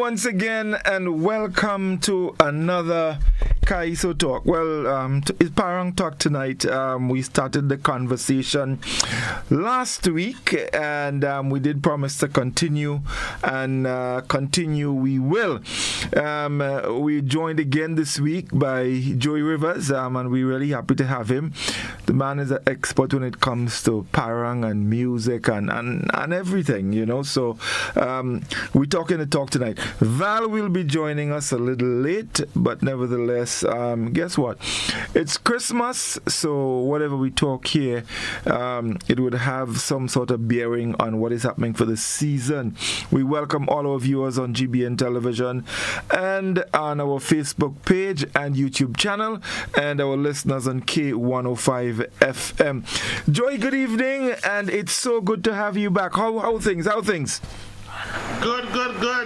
once again and welcome to another Kaiso Talk. Well, it's Parang Talk tonight. We started the conversation last week and we did promise to continue and continue we will. We joined again this week by Joey Rivers and we're really happy to have him. The man is an expert when it comes to Parang and music and everything, you know. So we're talking the talk tonight. Val will be joining us a little late, but nevertheless, guess what? It's Christmas, so whatever we talk here, it would have some sort of bearing on what is happening for the season. We welcome all our viewers on GBN Television and on our Facebook page and YouTube channel, and our listeners on K105 FM. Joy, good evening, and it's so good to have you back. How things? Good.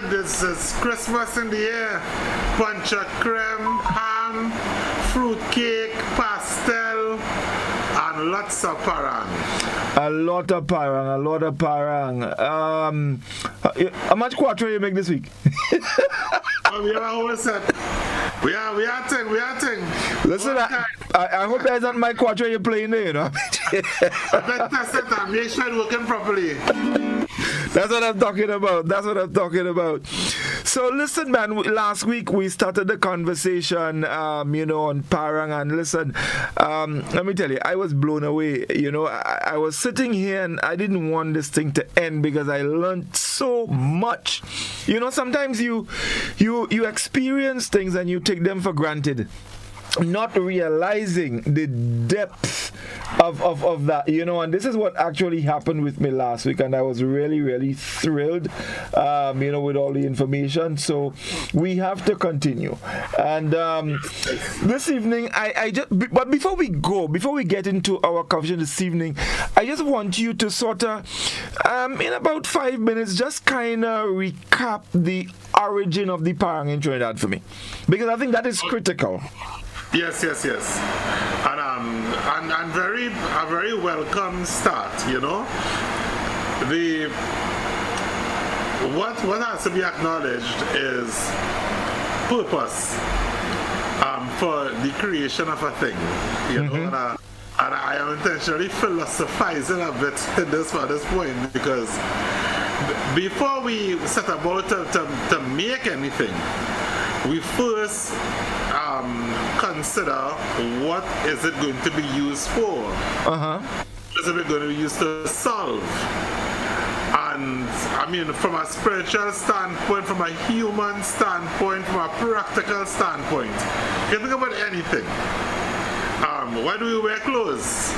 This is Christmas in the air. Punch of creme, ham, fruit cake, pastel, and lots of parang. A lot of parang. How much quarter you make this week? We have a whole set. We are thing. Listen, I hope that's not my quarter you're playing there, you know. I better test it and make sure it's working properly. That's what I'm talking about. So listen, man, last week we started the conversation, on Parang, and listen, let me tell you, I was blown away. I was sitting here and I didn't want this thing to end because I learned so much. Sometimes you experience things and you take them for granted, not realizing the depth of that, and this is what actually happened with me last week, and I was really, really thrilled, with all the information. So we have to continue. And this evening, but before we get into our conversation this evening, I just want you to sort of, in about 5 minutes, just kind of recap the origin of the Parang in Trinidad for me, because I think that is critical. Yes. And a very welcome start, What has to be acknowledged is purpose for the creation of a thing, and I am intentionally philosophizing a bit at this point, because before we set about to make anything, we first consider what is it going to be used for. What is it going to be used to solve? And I mean, from a spiritual standpoint, from a human standpoint, from a practical standpoint, you can think about anything. Why do we wear clothes?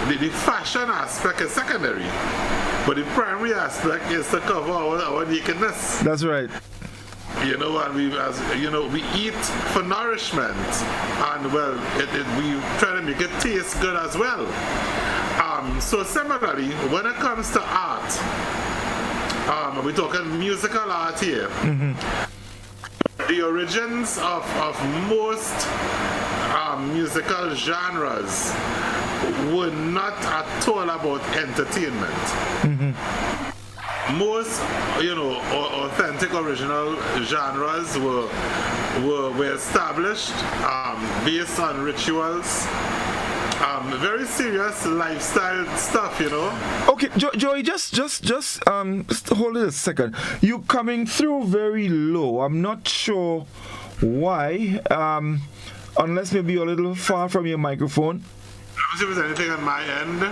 The fashion aspect is secondary, but the primary aspect is to cover our nakedness. That's right. And we eat for nourishment, and we try to make it taste good as well. So similarly, when it comes to art, we're talking musical art here. The origins of most musical genres were not at all about entertainment. Most, authentic original genres were established based on rituals, very serious lifestyle stuff, Okay, Joey, just hold it a second. You coming through very low. I'm not sure why, unless maybe you're a little far from your microphone. Let me see if there's anything on my end.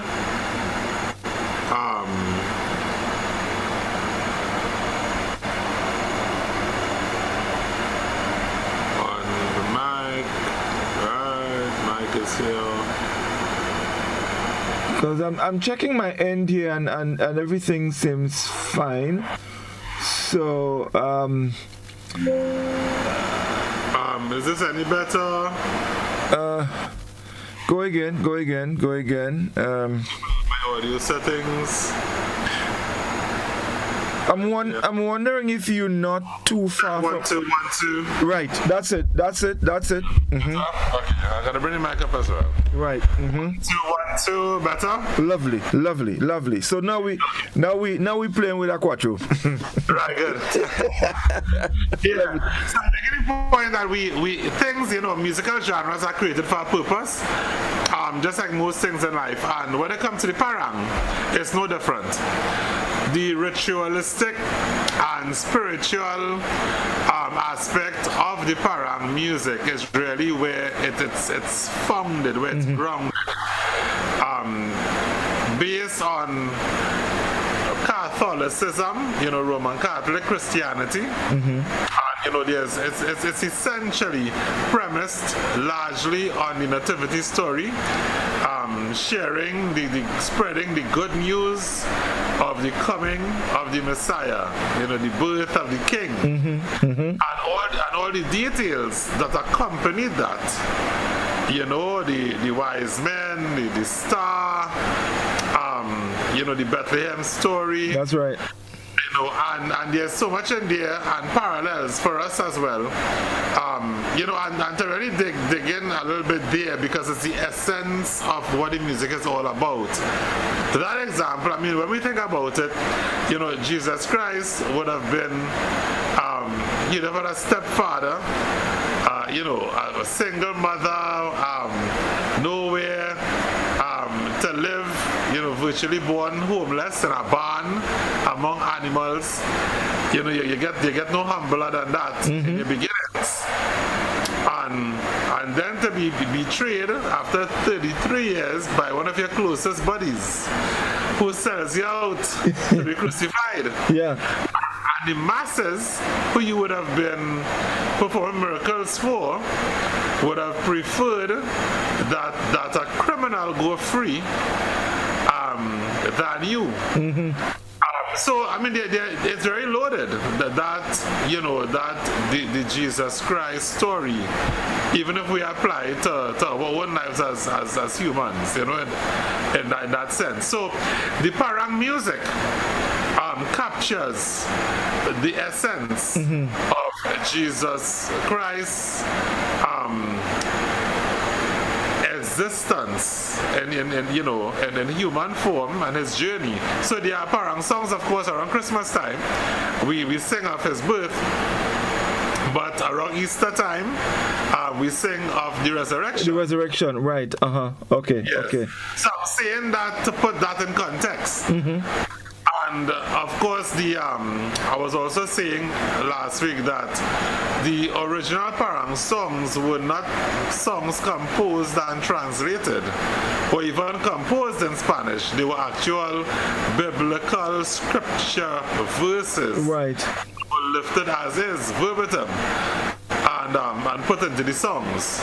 Because I'm checking my end here and everything seems fine. So is this any better? Go again. My audio settings. I'm wondering if you're not too far from... 1, 2. Right, that's it. Okay. I'm gonna bring the mic up as well. Right. 2, 1, 2, better. Lovely. So now we playing with a quattro. Right, good. Yeah. So I'm making the point that we things, musical genres are created for a purpose. Just like most things in life. And when it comes to the parang, it's no different. The ritualistic and spiritual aspect of the parang music is really where it's founded, where it's grounded, based on Catholicism, Roman Catholic Christianity. It's essentially premised largely on the nativity story, sharing spreading the good news of the coming of the Messiah, the birth of the King, and all the details that accompany that. The wise men, the star, the Bethlehem story. That's right. And there's so much in there and parallels for us as well. And to really dig in a little bit there, because it's the essence of what the music is all about. That example, when we think about it, Jesus Christ would have been, he'd have had a stepfather, a single mother, nowhere to live, virtually born homeless in a barn among animals. You get no humbler than that in the beginnings. And then to be betrayed after 33 years by one of your closest buddies who sells you out to be crucified. Yeah. And the masses who you would have been performing miracles for would have preferred that a criminal go free than you. So it's very loaded that the Jesus Christ story, even if we apply it to our own lives as humans, in that sense. So the parang music captures the essence of Jesus Christ existence and in human form and his journey. So there are parang songs, of course, around Christmas time. We sing of his birth, but around Easter time, we sing of the resurrection. The resurrection, right? Okay. Yes. Okay. So I'm saying that to put that in context. And of course, I was also saying last week that the original parang songs were not songs composed and translated, or even composed in Spanish. They were actual biblical scripture verses, right? Lifted as is, verbatim, and put into the songs.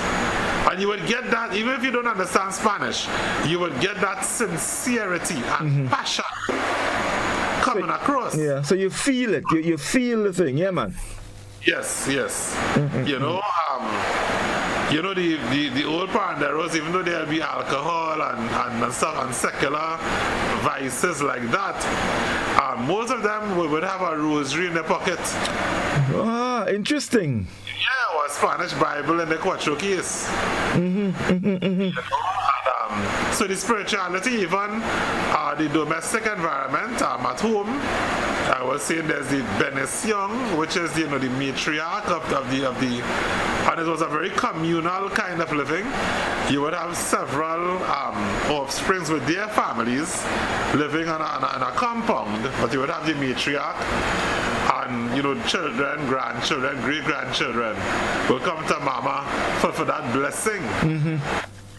And you would get that, even if you don't understand Spanish, you would get that sincerity and passion coming across. Yeah, so you feel it. You feel the thing, yeah, man. Yes. The old paranderos, even though there'll be alcohol and stuff and secular vices like that, most of them would have a rosary in their pocket. Ah, interesting. Yeah, or a Spanish Bible in the quattro case. So the spirituality, even the domestic environment, at home, I was saying there's the benediction, which is the matriarch of the, and it was a very communal kind of living. You would have several offsprings with their families living on a compound, but you would have the matriarch. And children, grandchildren, great-grandchildren will come to mama for that blessing.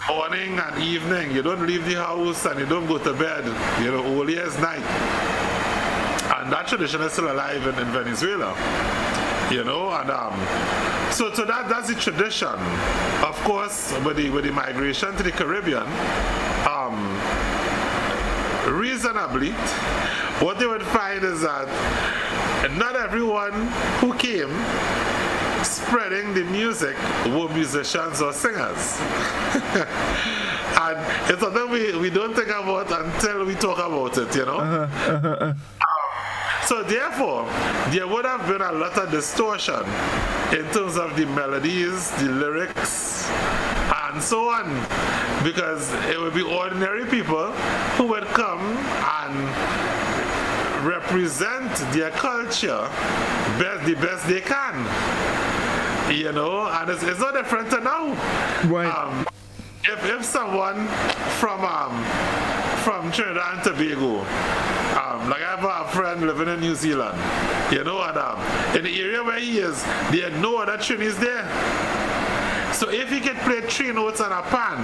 Morning and evening, you don't leave the house and you don't go to bed, all year's night. And that tradition is still alive in Venezuela, and so that's the tradition. Of course, with the migration to the Caribbean, reasonably, what they would find is that not everyone who came spreading the music were musicians or singers. And it's something we don't think about until we talk about it, So therefore, there would have been a lot of distortion in terms of the melodies, the lyrics, and and so on, because it would be ordinary people who would come and represent their culture the best they can, and it's no different to now. Right. If someone from Trinidad and Tobago, like I have a friend living in New Zealand, and in the area where he is, there are no other Trinis there. So if he can play 3 notes on a pan,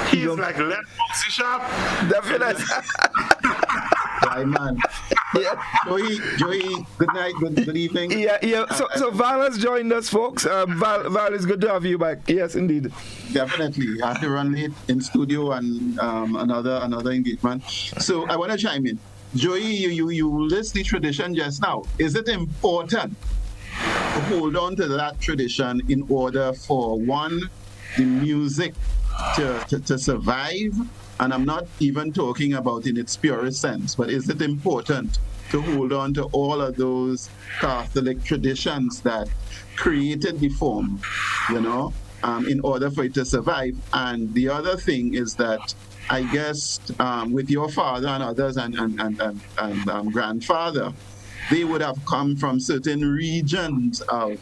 he's like, let Moxie Sharp. Definitely. Right, man. Yeah. Joey, good night, good evening. Yeah. So Val has joined us, folks. Val, it's good to have you back. Yes, indeed. Definitely. I have to run late in studio and another engagement. So I want to chime in. Joey, you list the tradition just now. Is it important to hold on to that tradition in order for the music to survive? And I'm not even talking about in its purest sense, but is it important to hold on to all of those Catholic traditions that created the form, in order for it to survive? And the other thing is that I guess with your father and others and grandfather, they would have come from certain regions of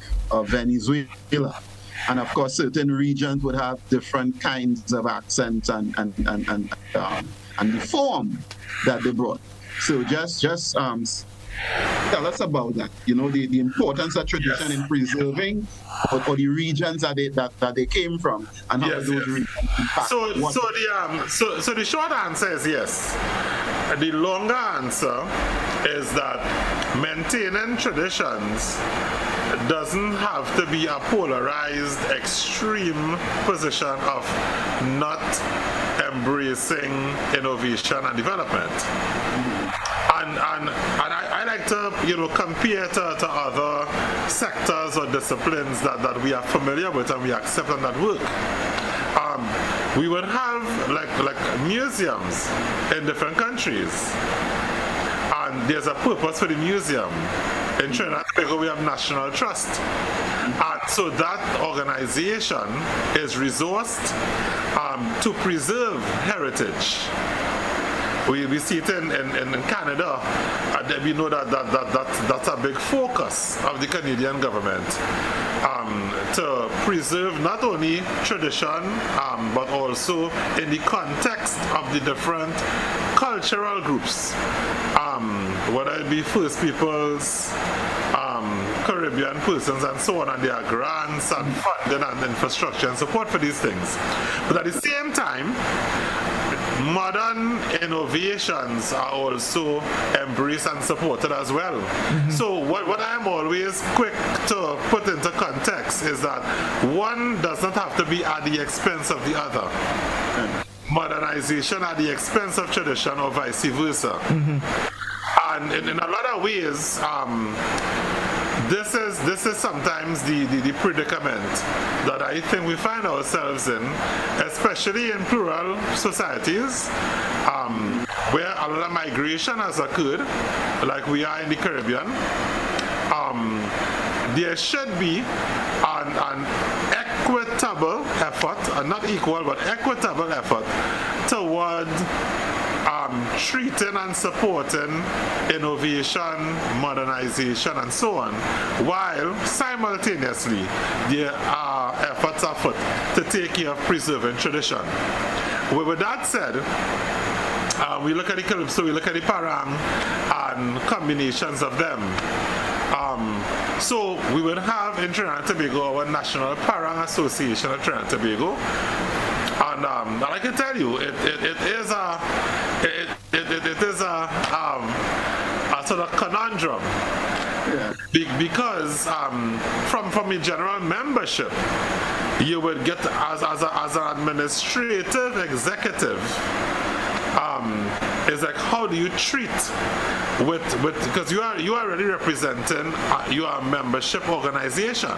Venezuela. And of course, certain regions would have different kinds of accents and the form that they brought. So just tell us about that. The importance of tradition in preserving or the regions that they came from and how those regions impact. So the short answer is yes. The longer answer is that maintaining traditions doesn't have to be a polarized, extreme position of not embracing innovation and development. And I like to compare to other sectors or disciplines that we are familiar with and we accept and that work. We would have like museums in different countries, and there's a purpose for the museum. In Trinidad and Tobago, we have National Trust. And so that organization is resourced to preserve heritage. We see it in Canada, and we know that's a big focus of the Canadian government to preserve not only tradition, but also in the context of the different cultural groups, whether it be First Peoples, Caribbean persons and so on, and there are grants and funding and infrastructure and support for these things. But at the same time, modern innovations are also embraced and supported as well. So what I'm always quick to put into context is that one does not have to be at the expense of the other. Modernization at the expense of tradition or vice versa. And in a lot of ways, this is sometimes the predicament that I think we find ourselves in, especially in plural societies, where a lot of migration has occurred, like we are in the Caribbean. There should be an equitable effort, not equal, but equitable effort toward treating and supporting innovation, modernization, and so on, while simultaneously there are efforts afoot to take care of preserving tradition. With that said, we look at the Calypso, we look at the Parang, and combinations of them. So we would have in Trinidad and Tobago our National Parang Association of Trinidad and Tobago. And I can tell you, it is a sort of conundrum, because from a general membership, you would get as an administrative executive. It's like, how do you treat with because you are already representing your membership organization,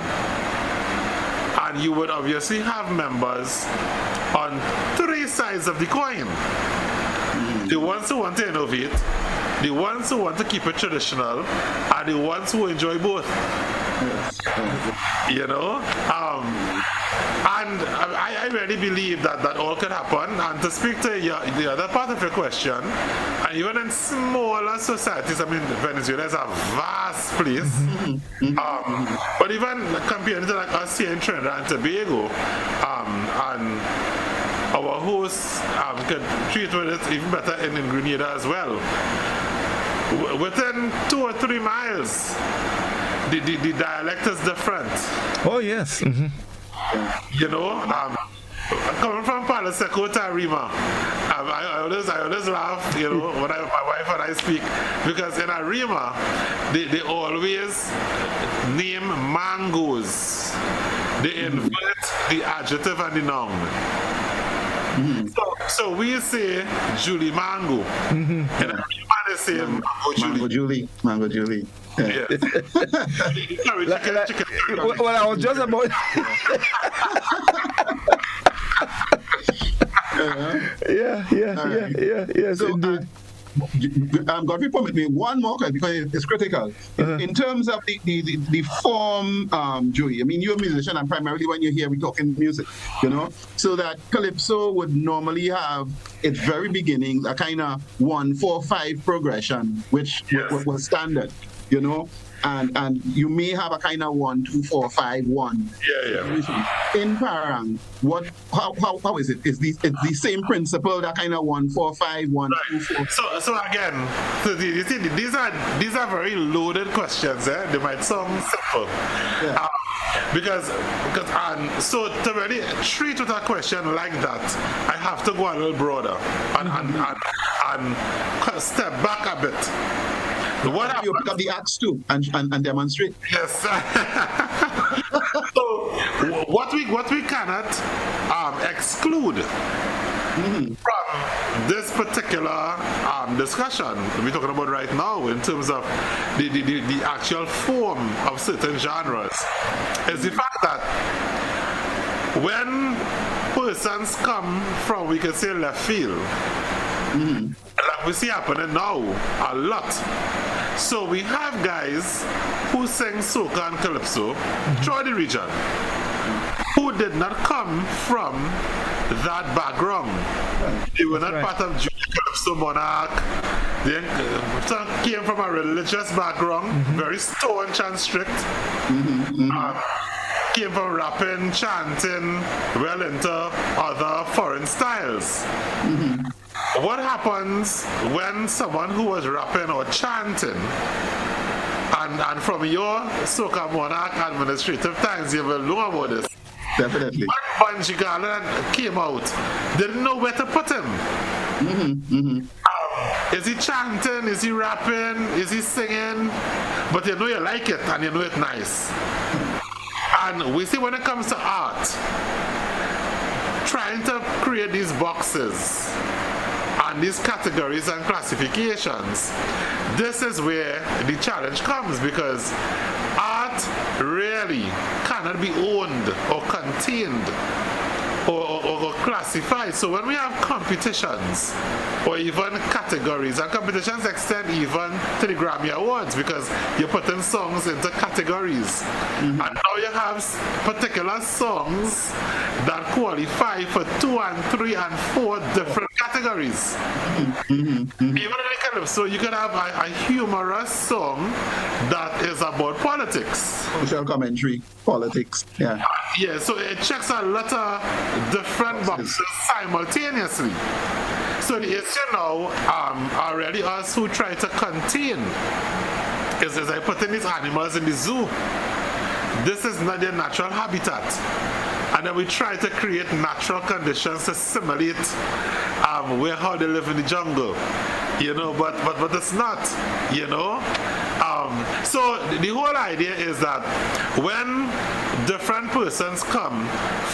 and you would obviously have members on 3 sides of the coin. The ones who want to innovate, the ones who want to keep it traditional, and the ones who enjoy both. And I really believe that all can happen. And to speak to the other part of your question, and even in smaller societies, I mean, Venezuela is a vast place. But even compared to like us here in Trinidad and Tobago, and our hosts can treat with it even better in Grenada as well. Within 2 or 3 miles, the dialect is different. Oh, yes. You know, coming from Palo Seco to Arima, I always laugh, you know, when my wife and I speak, because in Arima, they always name mangoes. They invert the adjective and the noun. So we say Julie Mango. And everybody say Mango Julie. Mango Julie. Yeah. Chicken. Well, I was just about. Yes, So, indeed. Godfrey, permit me one more question because it's critical. In terms of the form, Joey, I mean, you're a musician, and primarily when you're here, we're talking music, you know? So that Calypso would normally have, its very beginning, a kind of 1-4-5 progression, which was standard, you know? And you may have a kind of 1-2-4-5-1. In Parang, how is it? It's the same principle, that kind of 1-4-5-1-2-4. So again, you see, these are very loaded questions. They might sound simple. Because so to really treat with a question like that, I have to go a little broader and step back a bit. What you pick up the axe too and demonstrate. Yes. So what we cannot exclude from this particular discussion we're talking about right now, in terms of the actual form of certain genres, is the fact that when persons come from, we can say, left field, like we see happening now a lot. So we have guys who sing soca and calypso throughout the region who did not come from that background. They were not part of Calypso Monarch. They came from a religious background, very staunch and strict. Came from rapping, chanting, well into other foreign styles. What happens when someone who was rapping or chanting, and from your Soca Monarch administrative times, you will know about this. Definitely. When Bunji Garland came out, they didn't know where to put him. Is he chanting? Is he rapping? Is he singing? But you know you like it, and you know it's nice. And we see when it comes to art, trying to create these boxes and these categories and classifications, this is where the challenge comes, because art really cannot be owned or contained or classified. So when we have competitions or even categories, and competitions extend even to the Grammy Awards, because you're putting songs into categories, and now you have particular songs that qualify for 2 and 3 and 4 different categories. Even in the calypso, you can have a humorous song that is about politics, social commentary, politics. Yeah, so it checks a lot of different boxes simultaneously. So the issue now are really us who try to contain is I putting these animals in the zoo. This is not their natural habitat. And then we try to create natural conditions to simulate where how they live in the jungle. You know, but it's not, you know. So the whole idea is that when different persons come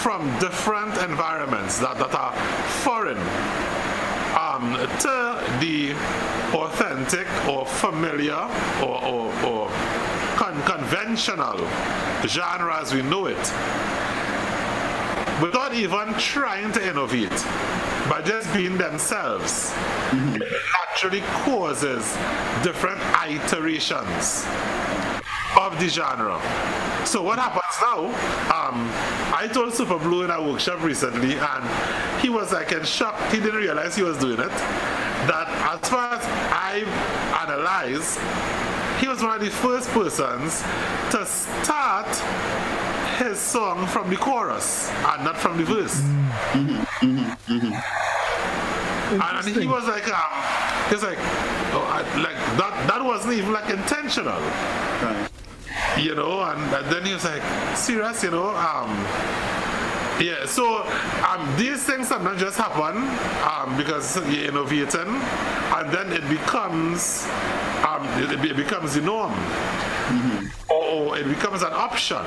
from different environments that are foreign to the authentic or familiar or conventional genre as we know it, without even trying to innovate, but just being themselves, it actually causes different iterations. of the genre. So what happens now, I told Super Blue in a workshop recently, and he was like in shock. He didn't realize he was doing it. That as far as I analyze, he was one of the first persons to start his song from the chorus and not from the verse. And he was like, like that wasn't even like intentional. Right. You know, and then he was like, serious, you know, yeah, so these things sometimes just happen because you're innovating, and then it becomes it becomes the norm, or it becomes an option,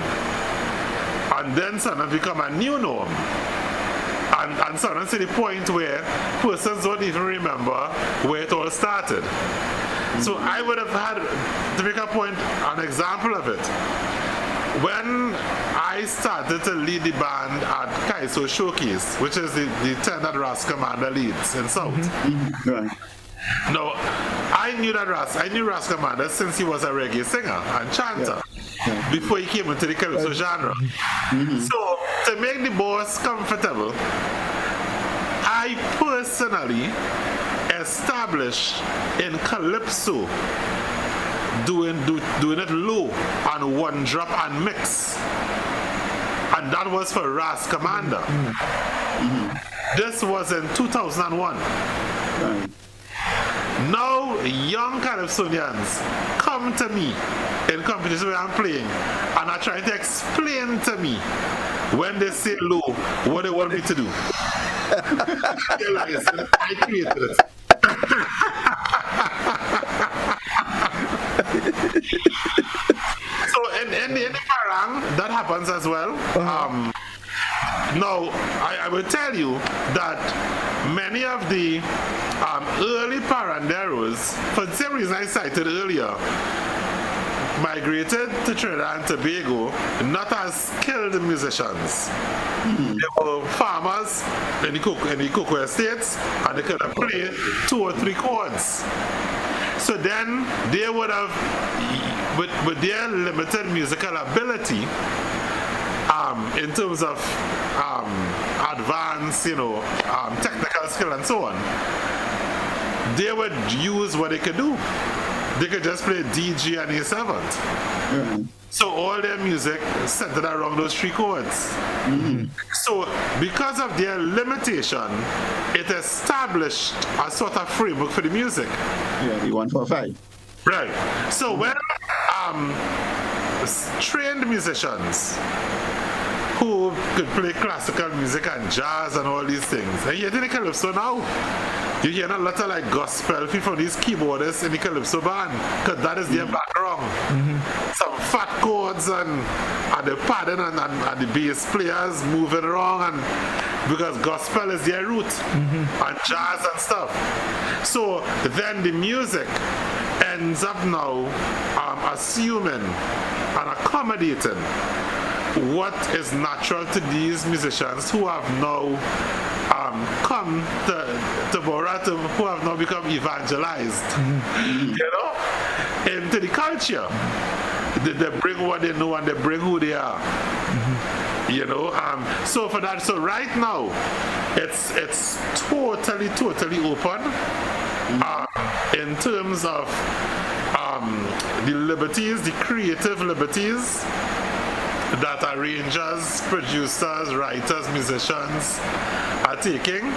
and then sometimes become a new norm, and sometimes to the point where persons don't even remember where it all started. So I would have had, to make a point, an example of it. When I started to lead the band at Kaiso Showcase, which is the tent that Ras Commander leads in South. Right. Now, I knew Ras Commander since he was a reggae singer and chanter, before he came into the Calypso genre. So, to make the boss comfortable, I personally established in Calypso doing it low and one drop and mix, and that was for Ras Commander. This was in 2001. Right. Now young Calypsonians come to me in competition where I'm playing and are trying to explain to me when they say low what they want me to do. I created it. So in the parang, that happens as well. Now, I will tell you that many of the early paranderos, for the same reason I cited earlier, migrated to Trinidad and Tobago not as skilled musicians. They were farmers in the cocoa estates, and they could have played 2 or 3 chords. So then they would have, with their limited musical ability, in terms of advanced, technical skill and so on, they would use what they could do. They could just play D, G, and A7. So all their music centered around those 3 chords. So because of their limitation, it established a sort of framework for the music. Yeah, the 145. Right. So when trained musicians who could play classical music and jazz and all these things, and yet in the Calypso now, you hear a lot of like gospel from these keyboardists in the Calypso band, because that is their background. Some fat chords and the padding and the bass players moving around, and because gospel is their root, and jazz and stuff. So then the music ends up now assuming and accommodating what is natural to these musicians who have now come to Borata, who have now become evangelized, into the culture. They bring what they know and they bring who they are. So for that, so right now, it's totally open in terms of the liberties, the creative liberties that arrangers, producers, writers, musicians are taking.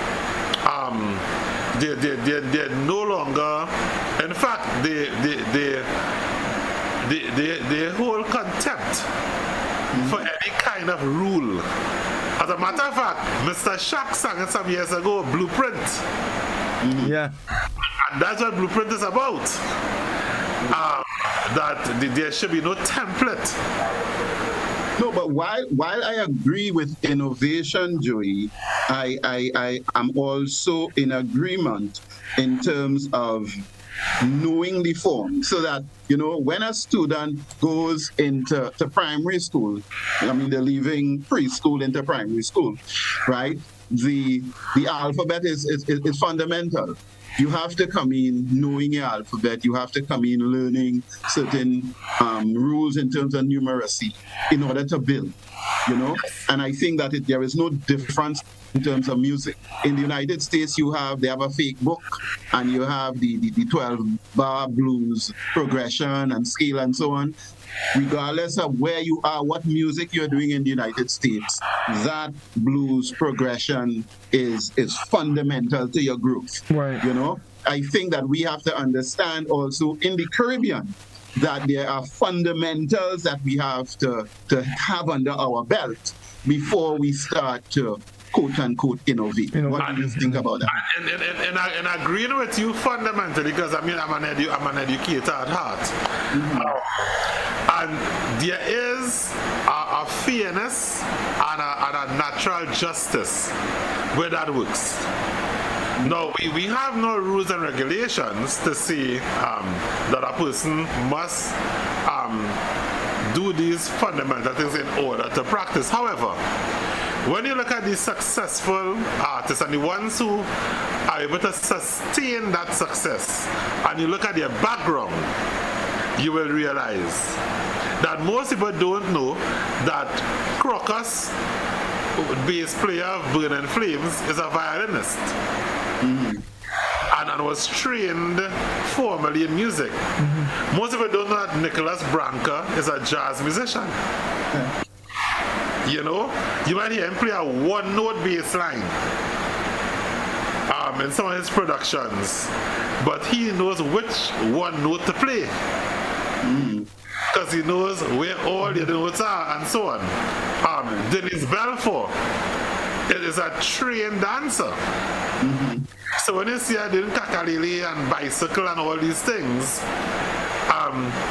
They're no longer, in fact, they hold contempt for any kind of rule. As a matter of fact, Mr. Shaq sang it some years ago, Blueprint. Yeah. And that's what Blueprint is about. That there should be no template. No, but while I agree with innovation, Joey, I am also in agreement in terms of knowing the form, so that when a student goes into primary school, they're leaving preschool into primary school, right? The alphabet is fundamental. you have to come in knowing your alphabet. You have to come in learning certain rules in terms of numeracy in order to build, And I think that there is no difference in terms of music. In the United States, they have a fake book, and you have the 12-bar blues progression and scale and so on. Regardless of where you are, what music you're doing in the United States, that blues progression is fundamental to your groove. Right. I think that we have to understand also in the Caribbean that there are fundamentals that we have to have under our belt before we start to quote-unquote innovate. What do you think about that? And agreeing with you fundamentally, because I'm an educator at heart. And there is a fairness and a natural justice where that works. No, we have no rules and regulations to say that a person must do these fundamental things in order to practice. However, when you look at the successful artists and the ones who are able to sustain that success, and you look at their background, you will realize that most people don't know that Crocus, bass player of Burning Flames, is a violinist. And was trained formally in music. Most people don't know that Nicholas Branca is a jazz musician. You might hear him play a one-note bass line in some of his productions, but he knows which one note to play because he knows where all the notes are and so on. Dennis Belfort is a trained dancer. So when you see her doing kakalele and bicycle and all these things,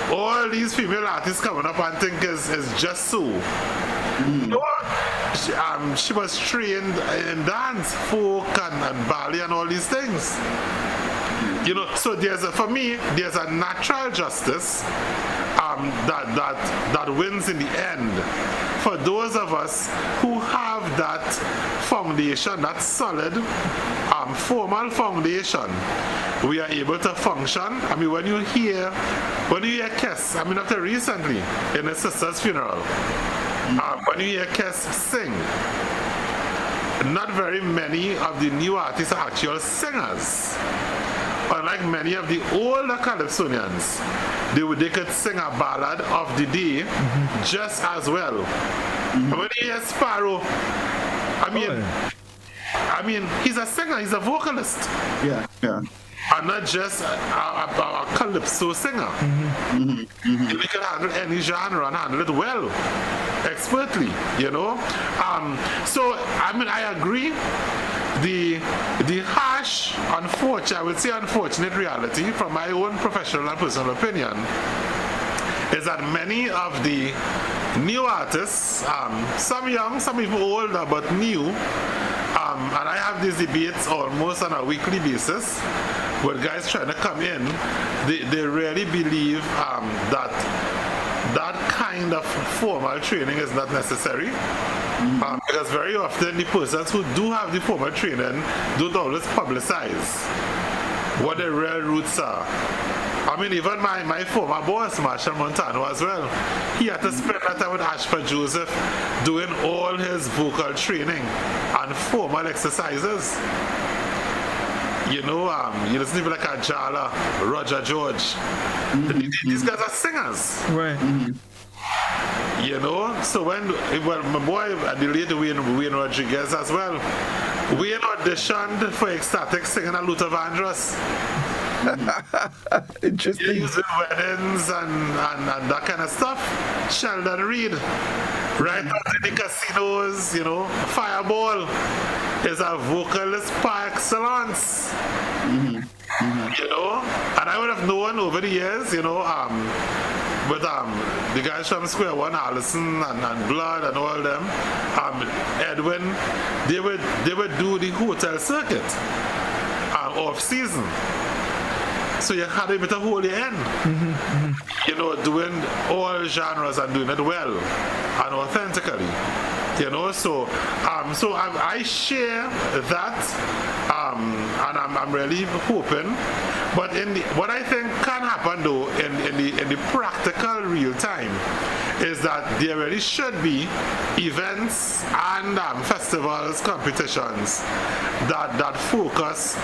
all these female artists coming up and think is just so. She was trained in dance, folk and ballet and all these things. So for me, there's a natural justice that wins in the end for those of us who have that foundation, that solid formal foundation. We are able to function. I mean, when you hear Kes, up to recently in his sister's funeral, when you hear Kes sing, not very many of the new artists are actual singers. Unlike many of the older Calypsonians, they could sing a ballad of the day just as well. And when you hear Sparrow, he's a singer, he's a vocalist. Yeah. And not just a calypso singer. He can handle any genre and handle it well, expertly, So, I agree. The harsh, unfortunate reality from my own professional and personal opinion is that many of the new artists, some young, some even older, but new, and I have these debates almost on a weekly basis with guys trying to come in, they really believe that kind of formal training is not necessary. Because very often the persons who do have the formal training don't always publicize what their real roots are. Even my former boss, Marshall Montano, as well, he had to spend that time with Ashford Joseph doing all his vocal training and formal exercises. You listen to people like Ajala, Roger George. These guys are singers. Right. So when my boy, the late Wayne Rodriguez as well, Wayne auditioned for Ecstatic singing at Luther Vandross. Interesting. Using weddings and that kind of stuff. Sheldon Reed, right out in the casinos, Fireball is a vocalist par excellence. And I would have known over the years, but the guys from Square One, Allison and Blood and all them, Edwin, they would do the hotel circuit off season. So you had a bit of holy end, doing all genres and doing it well and authentically. So I share that and I'm really hoping. But what I think can happen though in the practical real time is that there really should be events and festivals, competitions that focus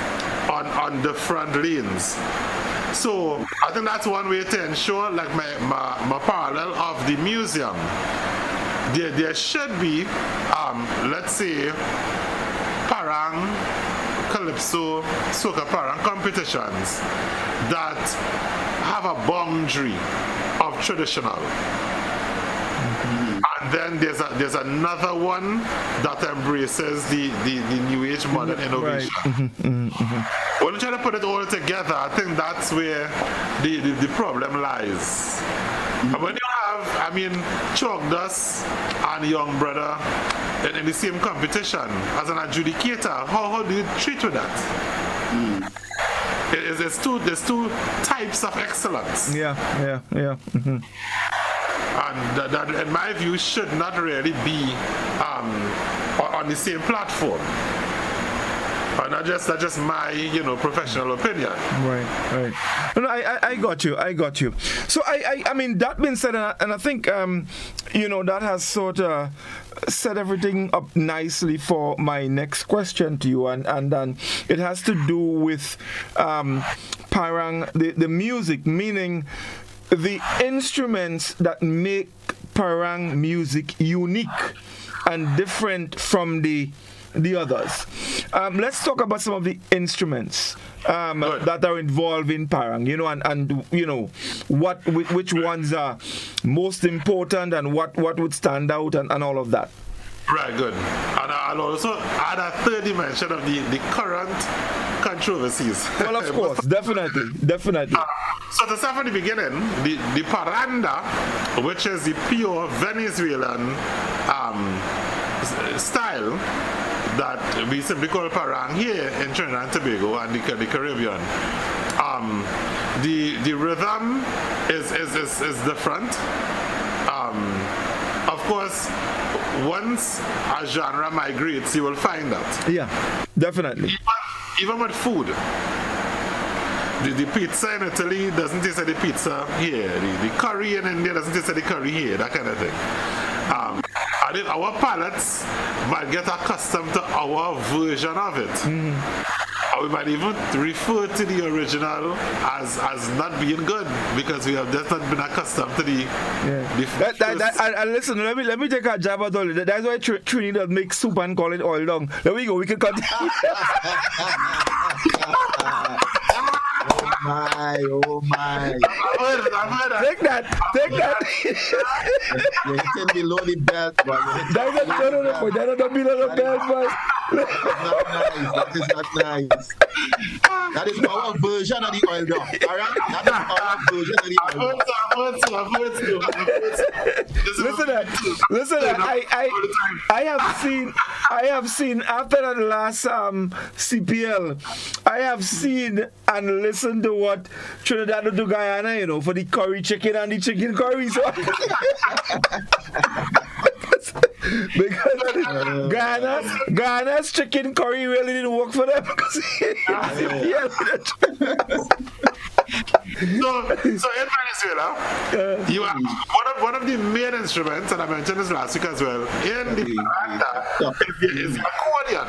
on different lanes. So I think that's one way to ensure, like my parallel of the museum. There should be, let's say, parang, calypso, soca parang competitions that have a boundary of traditional. And then there's another one that embraces the new age modern innovation. Right. When you try to put it all together, I think that's where the problem lies. And when you have, Chalk Dust and Young Brother in the same competition as an adjudicator, how do you treat with that? There's two types of excellence. Yeah. And that, in my view, should not really be on the same platform. And that's just my, professional opinion. Right. No, I got you. So I mean, that being said, and I think, that has sort of set everything up nicely for my next question to you, and it has to do with parang, the music, meaning the instruments that make parang music unique and different from the others. Let's talk about some of the instruments that are involved in parang, and which ones are most important and what would stand out and all of that. Right, good. And I'll also add a third dimension of the current controversies. Well, of course, definitely. So to start from the beginning, the paranda, which is the pure Venezuelan style that we simply call parang here in Trinidad and Tobago and the Caribbean. The rhythm is different. Of course, once a genre migrates, you will find that. Yeah, definitely. Even with food. The pizza in Italy doesn't taste like the pizza here. The curry in India doesn't taste like the curry here, that kind of thing. I think our palates might get accustomed to our version of it. Or we might even refer to the original as not being good because we have just not been accustomed to the. And listen, let me take a jab at all. That's why Trinidad makes soup and call it oil down. There we go. We can continue. Oh my. I've heard that. Take that. You're hitting below the belt, boy. That's not below the belt, boy. That is not nice. That is our version of the oil dog. Alright? That is our version of the oil dog. I've heard too. Listen, I have seen after that last CPL, I have seen and listened to what Trinidad do Guyana, for the curry chicken and the chicken curry. So because Guyana's chicken curry really didn't work for them. So in Venezuela, you have one of the main instruments, and I mentioned this last week as well, in the paranda is the accordion.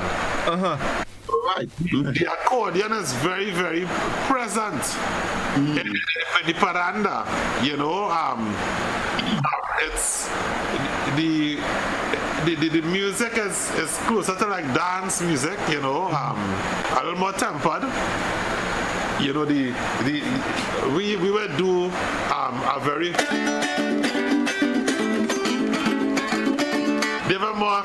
Right. The accordion is very, very present in the paranda. It's the music is closer to like dance music, a little more tempered. We would do a very they were more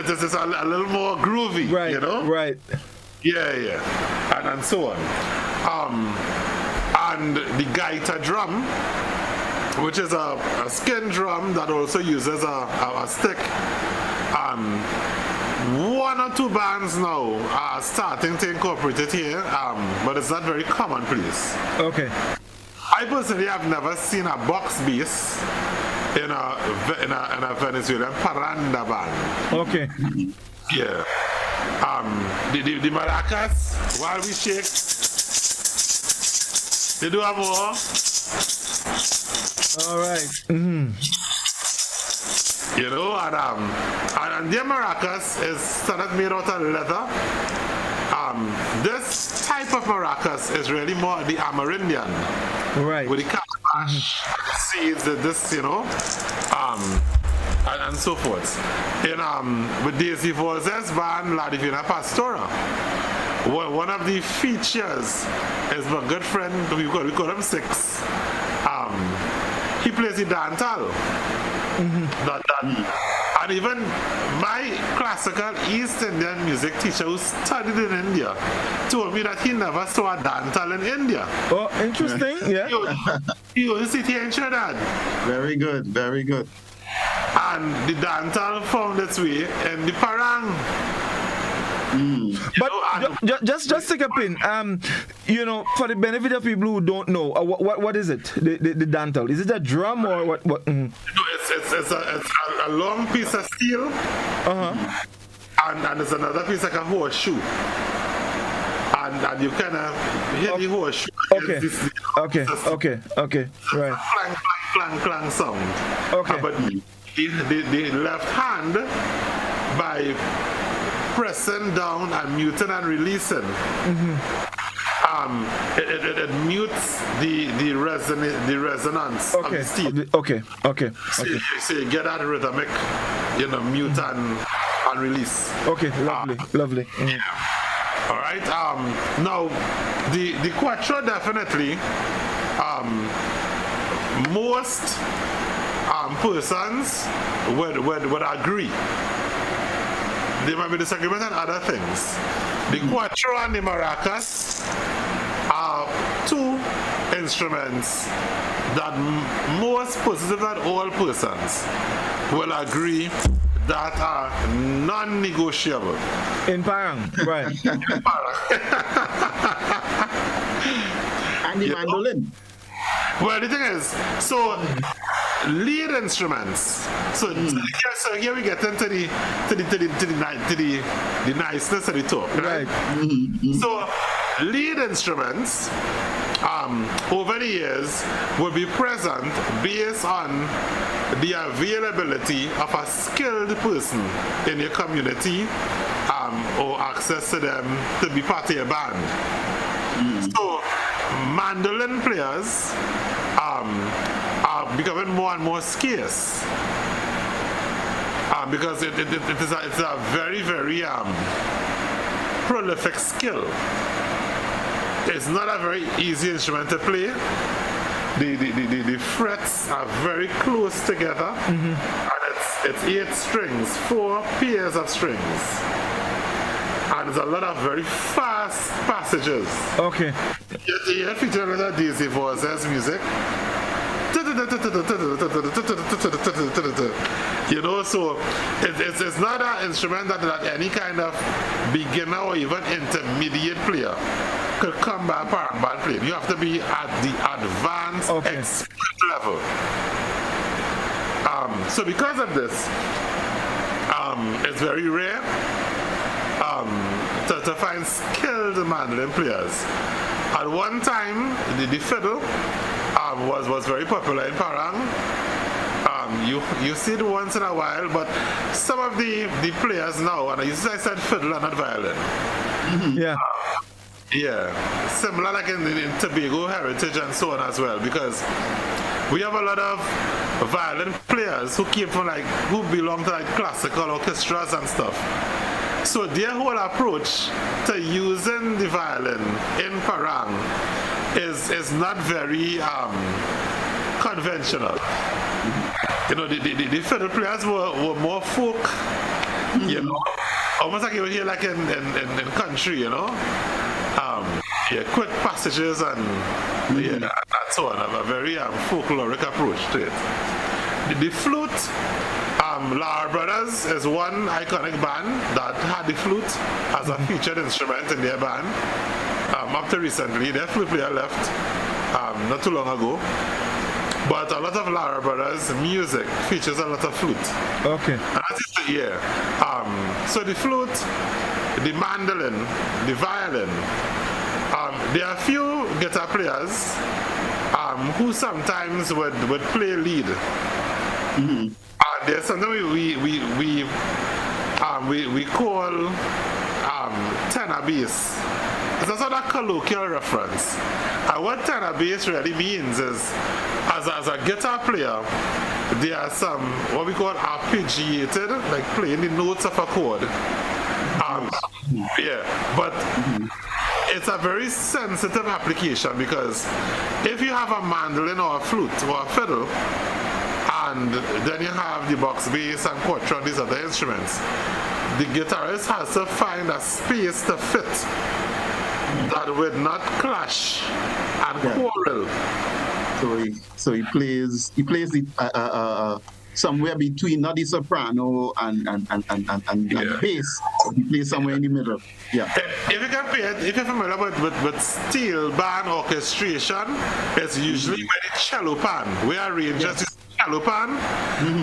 it's a little more groovy, right, right. Yeah, and so on. And the gaita drum, which is a skin drum that also uses a stick. One or two bands now are starting to incorporate it here, but it's not very commonplace. Okay. I personally have never seen a box bass in a Venezuelan paranda band. Okay. Yeah. The maracas, while we shake, they do have more. All right. You know, and their maracas is sort of made out of leather. This type of maracas is really more the Amerindian. Right. With the calabash seeds, this, you know, and so forth. With Daisy Vorz's band, La Divina Pastora, one of the features is my good friend, we call him Six. He plays the dantal. And even my classical East Indian music teacher who studied in India told me that he never saw a dantal in India. Oh, interesting. Yeah. He only sit here in Trinidad. Very good, very good. And the dantal found its way in the parang. But just take a pin. You know, for the benefit of people who don't know, what is it? The dantal? Is it a drum or what? No, it's a long piece of steel. And there's another piece like a horseshoe. And you kind of hit the horseshoe. Okay. Okay. Right. Clang, clang, clang sound. Okay. But the left hand, by pressing down and muting and releasing, it mutes the resonance of the steel. Okay. So you get that rhythmic, you know, mute and release. Okay, lovely. Yeah. All right. Now the quattro definitely. Most persons would agree. There might be disagreement on other things. The quattro and the maracas are two instruments that most persons, if not all persons, will agree that are non-negotiable. In Parang, right. And the mandolin. Well, the thing is, so lead instruments. So here we get into the niceness of the talk, right? So lead instruments over the years will be present based on the availability of a skilled person in your community or access to them to be part of your band. So mandolin players are becoming more and more scarce because it's a very, very prolific skill. It's not a very easy instrument to play. The frets are very close together, and it's 8 strings, 4 pairs of strings. And there's a lot of very fast passages. Okay. You feature a lot of Daisy Vorz's music. You know, so it's not an instrument that any kind of beginner or even intermediate player could come by parang band playing. You have to be at the advanced expert level. So because of this, it's very rare to find skilled mandolin players. At one time, the fiddle was very popular in Parang. You see it once in a while, but some of the players now, and I said fiddle and not violin. Yeah, similar like in Tobago heritage and so on as well, because we have a lot of violin players who came from who belong to classical orchestras and stuff. So their whole approach to using the violin in Parang is not very conventional. You know, the fiddle players were more folk, you know, almost like you would hear in country, you know. Quick passages and so on. Have a very folkloric approach to it. The flute, Lara Brothers is one iconic band that had the flute as a featured instrument in their band. Up to recently, their flute player left not too long ago. but a lot of Lara Brothers music features a lot of flute. Okay. And that is so the flute, the mandolin, the violin. There are a few guitar players who sometimes would play lead. There's something we call tenor bass. It's a sort of colloquial reference. And what tenor bass really means is, as a guitar player, there are some what we call arpeggiated, like playing the notes of a chord. But it's a very sensitive application, because if you have a mandolin or a flute or a fiddle, and then you have the box bass and quattro and these other instruments, the guitarist has to find a space to fit that would not clash and quarrel. So he plays the somewhere between not the soprano and bass. He plays somewhere in the middle. Yeah. If you can play it, if you're familiar with steel band orchestration, it's usually with the cello pan, where arrangers use cello pan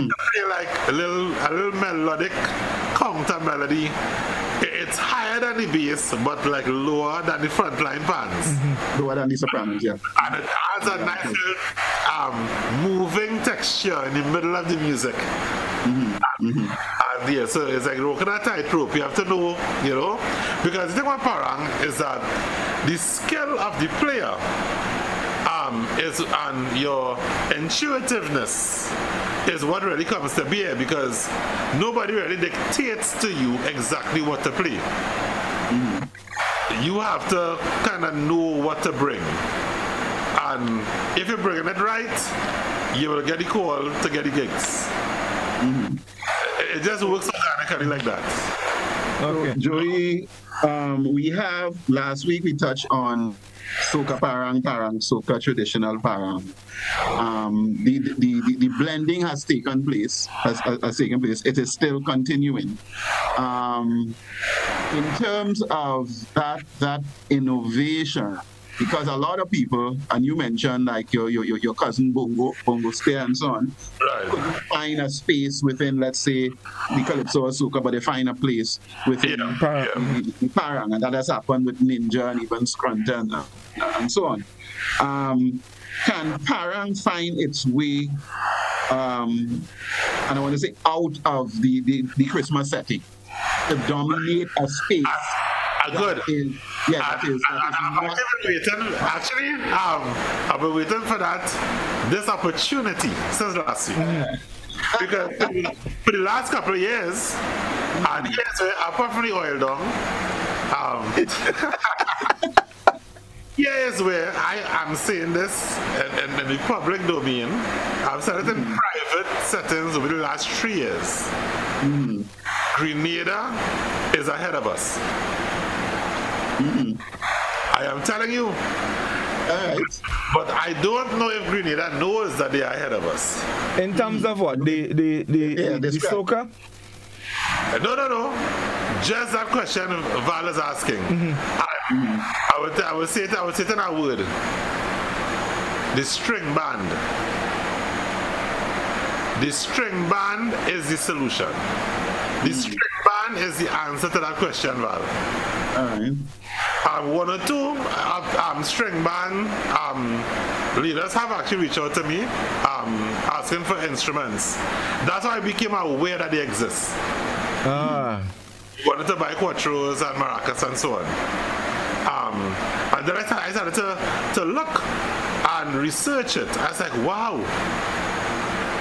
to play like a little melodic counter melody. It's higher than the bass, but like lower than the frontline pans. Lower than the sopranos, yeah. And it adds a nice little moving texture in the middle of the music. And so it's like walking a tightrope. You have to know, because the thing about parang is that the skill of the player and your intuitiveness is what really comes to bear, because nobody really dictates to you exactly what to play. You have to kind of know what to bring, and if you're bringing it right, you will get the call to get the gigs. It just works organically like that. Okay. So, Joey, we have last week we touched on soca parang, soca traditional parang. The blending has taken place. It is still continuing. In terms of that innovation, because a lot of people, and you mentioned like your cousin Bongo Spear and so on, couldn't find a space within, let's say, the Calypso or Soca, but they find a place within the Parang, and that has happened with Ninja and even Scrunton and so on. Can Parang find its way, and I want to say, out of the Christmas setting to dominate a space? Good. That is I've been waiting for this opportunity since last week. Because for the last couple of years, and apart from the oil dong, here is where I am saying this in the public domain. I've said it in private settings over the last 3 years. Grenada is ahead of us. I am telling you. But I don't know if Grenada knows that they are ahead of us. In terms of what? The soca? No. Just that question Val is asking. I would say it in a word. The string band. The string band is the solution. The string band is the answer to that question, Val. Alright. One or two string band leaders have actually reached out to me asking for instruments. That's how I became aware that they exist. Wanted to buy quattros and maracas and so on. And then I started to look and research it. I was like, wow.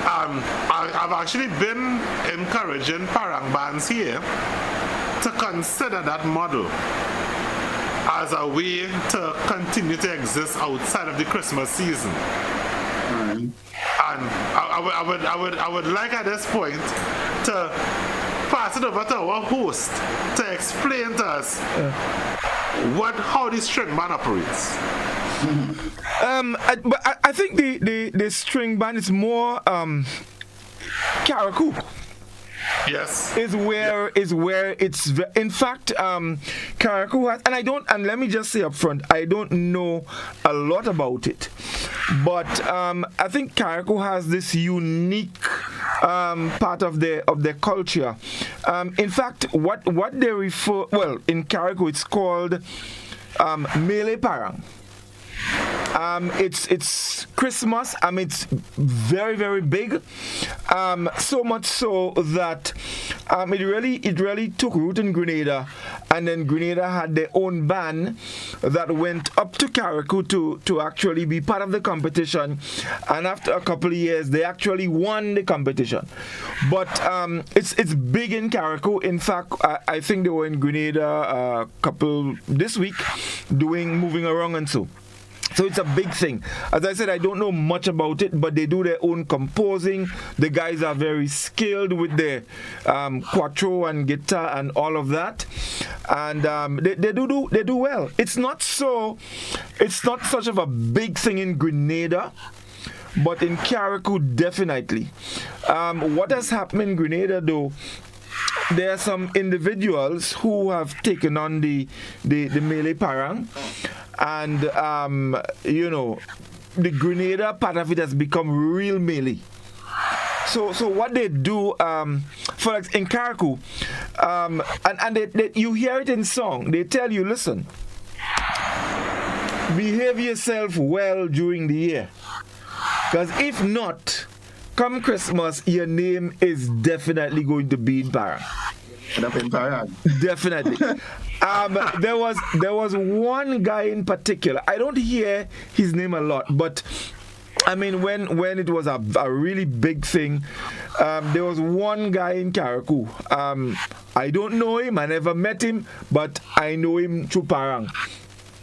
I've actually been encouraging parang bands here to consider that model as a way to continue to exist outside of the Christmas season. And I would like at this point to pass it over to our host to explain to us how the string band operates. But I think the string band is more Karakou. Yes. is where it's in fact Carriacou has, and let me just say up front, I don't know a lot about it, but I think Carriacou has this unique part of their culture. In fact, what they refer, well, in Carriacou it's called Mele Parang. It's Christmas. It's very, very big. So much so that it really took root in Grenada, and then Grenada had their own band that went up to Carriacou to actually be part of the competition. And after a couple of years, they actually won the competition. But it's big in Carriacou. In fact, I think they were in Grenada this week moving around and so. So it's a big thing. As I said, I don't know much about it, but they do their own composing. The guys are very skilled with their quattro and guitar and all of that, and they do well. It's not such of a big thing in Grenada, but in Carriacou definitely. What has happened in Grenada though? There are some individuals who have taken on the Mele Parang, and the Grenada part of it has become real Mele. So what they do, for in Carriacou, and you hear it in song. They tell you, listen, behave yourself well during the year, because if not, come Christmas, your name is definitely going to be in Parang. Definitely. There was one guy in particular. I don't hear his name a lot, but when it was a really big thing, there was one guy in Carriacou. I don't know him. I never met him, but I know him through Parang.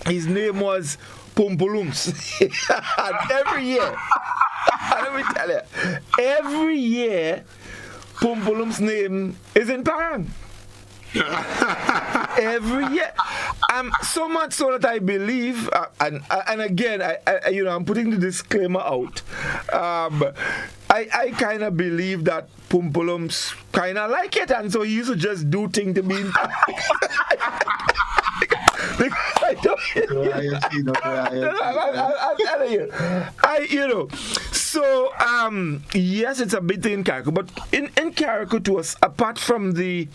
His name was Pumpulums. And every year, let me tell you, every year, Pumpulum's name is in Parang. Every year. So much so that I believe, and again, I'm putting the disclaimer out. I kind of believe that Pumpulums kind of like it, and so he used to just do things to me. I'm telling you. So yes, it's a bit in Carriacou, but in Carriacou to us, apart from the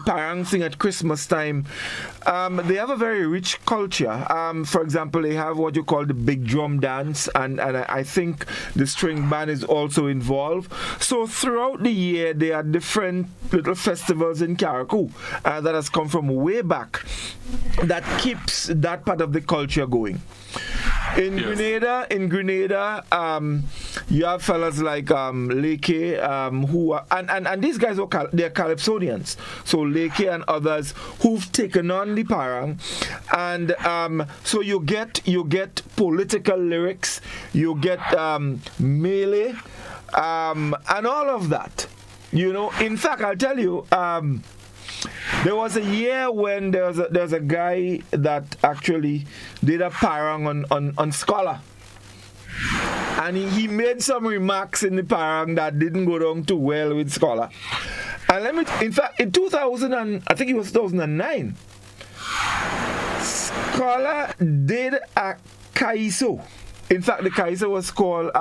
Parang thing at Christmas time, they have a very rich culture. For example, they have what you call the big drum dance, and I think the string band is also involved. So throughout the year, there are different little festivals in Carriacou that has come from way back that keeps that part of the culture going. In Grenada, you have fellas like Leke, who are, and these guys they're Calypsonians. So Leke and others who've taken on the Parang, and so you get political lyrics, you get Mele, and all of that. In fact, I'll tell you. There was a year when there was a guy that actually did a Parang on Scholar. And he made some remarks in the Parang that didn't go down too well with Scholar. And in fact, in 2009, Scholar did a Kaiso. In fact, the Kaiso was called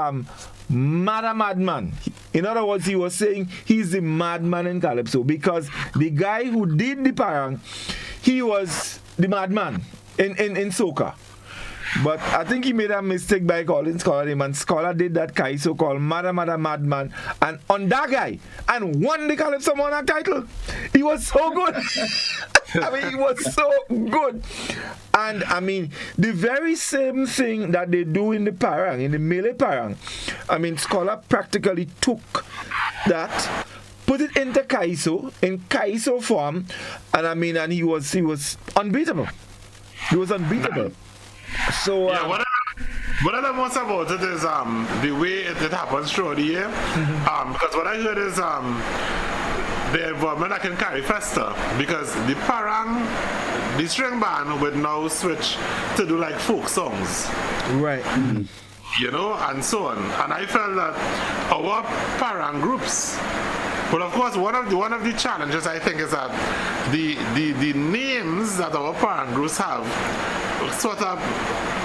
Madman. In other words, he was saying he's the madman in Calypso, because the guy who did the Parang, he was the madman in soca. But I think he made a mistake by calling Scholar name, and Scholar did that Kaiso called Madman, and on that guy, and won the Calypso Monarch title. He was so good. He was so good. And the very same thing that they do in the Parang, in the Mele Parang, Scholar practically took that, put it into Kaiso, in Kaiso form, and he was unbeatable. He was unbeatable. So what I love most about it is the way it happens throughout the year. Because what I heard is the involvement that can carry faster, because the Parang, the string band would now switch to do like folk songs. Right. And so on. And I felt that our Parang groups Well, of course, one of the challenges I think is that the names that our parent groups have sort of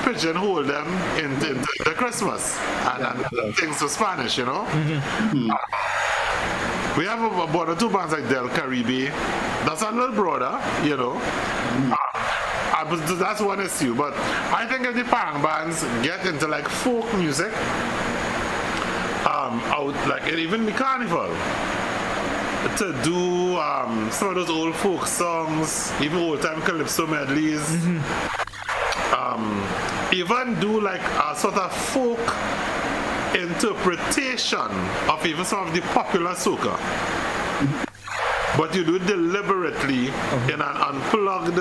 pigeonhole them into the Christmas and things to Spanish, you know. We have about 2 bands like Del Caribe. That's a little broader, you know. But that's one issue. But I think if the parang bands get into like folk music, out like even the carnival, to do some of those old folk songs, even old time calypso medleys, even do like a sort of folk interpretation of even some of the popular soca. But you do it deliberately in an unplugged,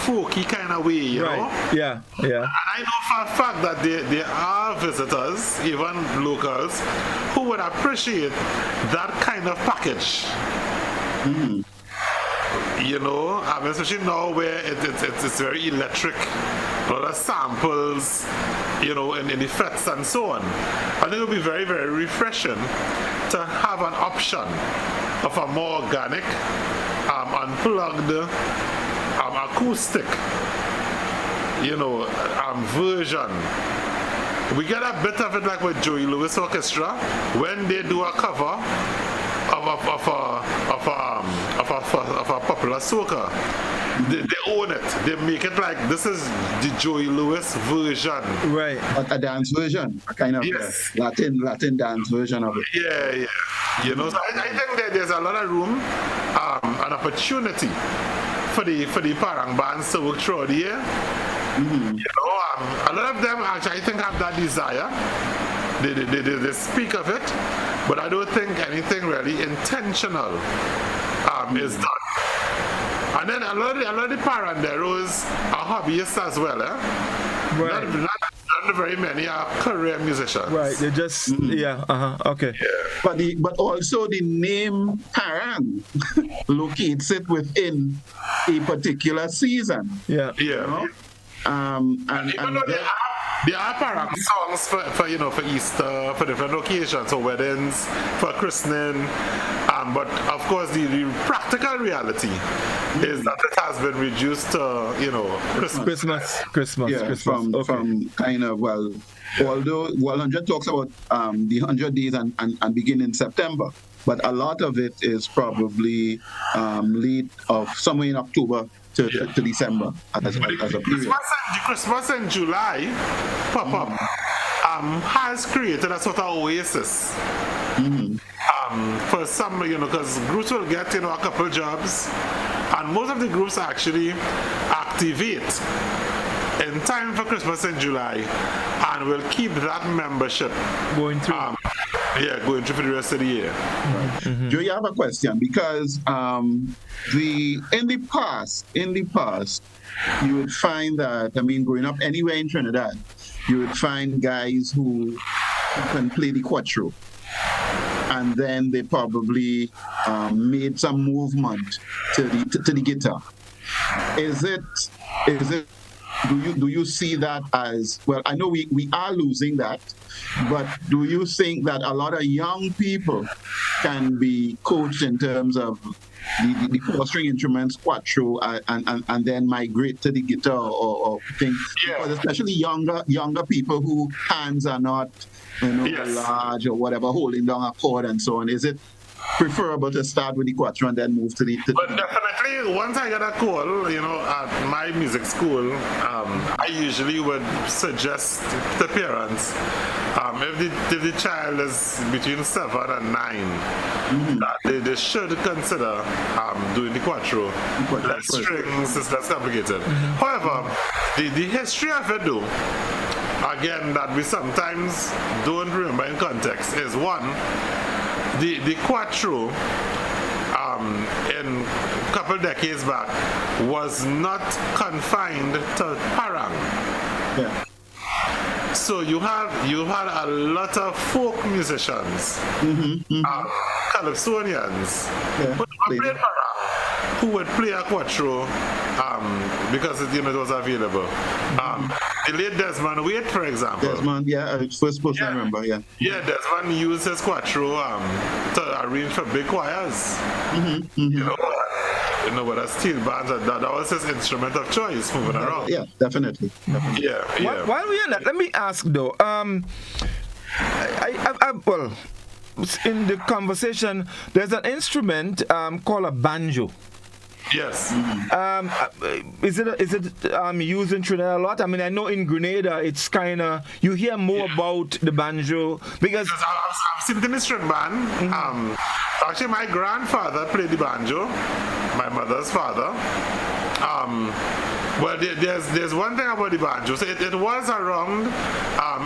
folky kind of way, you know? Yeah. And I know for a fact that there are visitors, even locals, who would appreciate that kind of package. You know, especially now where it's very electric, a lot of samples, you know, in effects and so on. I think it would be very, very refreshing to have an option of a more organic, unplugged, acoustic, you know, version. We get a bit of it like with Joey Lewis Orchestra when they do a cover of a popular soca. They own it. They make it like this is the Joey Lewis version. Right. A dance version, a kind of Latin dance version of it. Yeah. You know, so I think that there's a lot of room, an opportunity for the parang bands to work throughout the year. You know, a lot of them actually I think have that desire. They speak of it, but I don't think anything really intentional is done. And then a lot of the paranderos are hobbyists as well, eh? Right. Not very many are career musicians. Right, they just okay. Yeah. But also the name parang locates it within a particular season. Yeah. You know? And even though there are parang songs for you know, for Easter, for different occasions, for weddings, for christening, but of course the practical reality is that it has been reduced to, you know, Christmas. From kind of, well, although 100 talks about the 100 days and begin in September, but a lot of it is probably late of somewhere in October to December as a period. The Christmas in July pop-up has created a sort of oasis. For some, you know, because groups will get, you know, a couple jobs, and most of the groups actually activate in time for Christmas in July, and will keep that membership Going through. Going through for the rest of the year. Joe, you have a question because in the past, you would find that, I mean, growing up anywhere in Trinidad, you would find guys who can play the cuatro. And then they probably made some movement to the guitar. Is it? Do you see that as well? I know we are losing that, but do you think that a lot of young people can be coached in terms of the 4-string instruments, cuatro, and then migrate to the guitar or things? Because especially younger people who hands are not, you know, large or whatever, holding down a chord and so on. Is it preferable to start with the cuatro and then move to the... But definitely, once I get a call, you know, at my music school, I usually would suggest to parents, if the child is between 7 and 9, that they should consider doing the cuatro. Less strings, is less complicated. However, the history of it, though, again, that we sometimes don't remember in context, is one, the cuatro in a couple decades back was not confined to parang. Yeah. So you had a lot of folk musicians, calypsonians, who would play a cuatro because it was available. the late Desmond Wade, for example. Desmond, yeah, first person I remember, yeah. Yeah, Desmond used his quattro to arrange for big choirs. You know, with a steel band, that was his instrument of choice moving around. Yeah, definitely. Yeah. While we're in that, let me ask though. Well, in the conversation, there's an instrument called a banjo. Yes. Is it used in Trinidad a lot? I mean, I know in Grenada it's kind of, you hear more about the banjo because I've seen the instrument band. Actually, my grandfather played the banjo. My mother's father. Well, there's one thing about the banjo. So it was around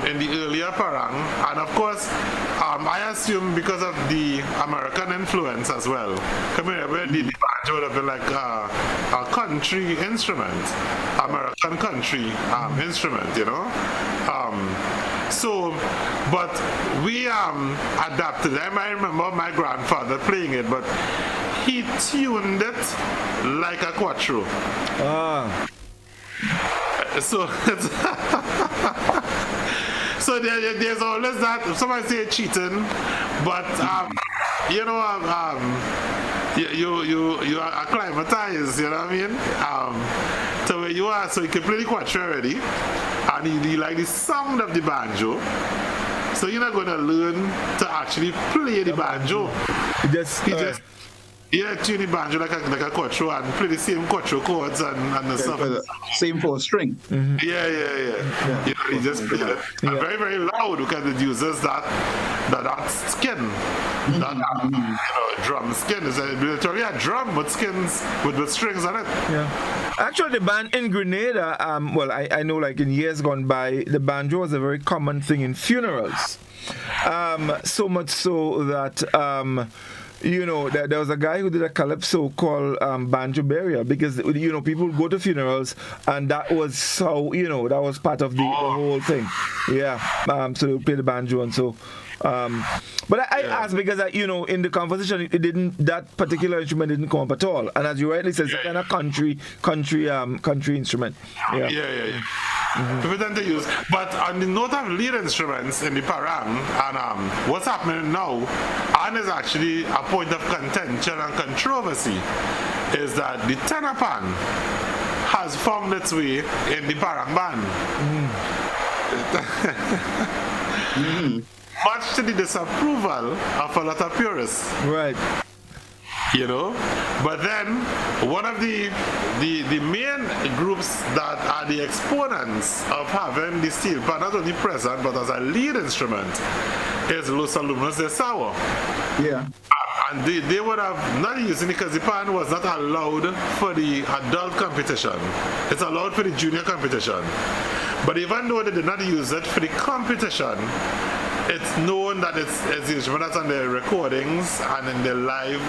in the earlier Parang, and of course, I assume because of the American influence as well. Coming here, where the banjo would have been like a country instrument, American country instrument, you know. So, but we adapted. I remember my grandfather playing it, but he tuned it like a quattro. So, so there's always that. Somebody say cheating, but you know, you are acclimatized. You know what I mean? To where you are, so you can play the quattro already, and you like the sound of the banjo. So you're not going to learn to actually play the banjo. You just tune the banjo like a quattro and play the same quattro chords and the stuff. Same 4-string. Yeah. You just play it. And very, very loud because it uses that skin. That drum skin is literally a drum with skins with strings on it. Yeah. Actually, the band in Grenada, well, I know like in years gone by, the banjo was a very common thing in funerals. So much so that you know, there was a guy who did a calypso called Banjo Burial because, you know, people go to funerals and that was how, you know, that was part of the whole thing. Yeah. So they would play the banjo and so. But I asked because, you know, in the conversation, that particular instrument didn't come up at all. And as you rightly said, it's a kind of country instrument. Yeah. People tend to use, but on the note of lead instruments in the Parang, and what's happening now, and is actually a point of contention and controversy, is that the tenor pan has found its way in the Parang band. Much to the disapproval of a lot of purists. Right. You know, but then one of the main groups that are the exponents of having the steel pan not only present but as a lead instrument is Los Alumnos de Sawa. Yeah. And they would have not used it because the pan was not allowed for the adult competition. It's allowed for the junior competition. But even though they did not use it for the competition, it's known that it's the instrument that's on the recordings and in the live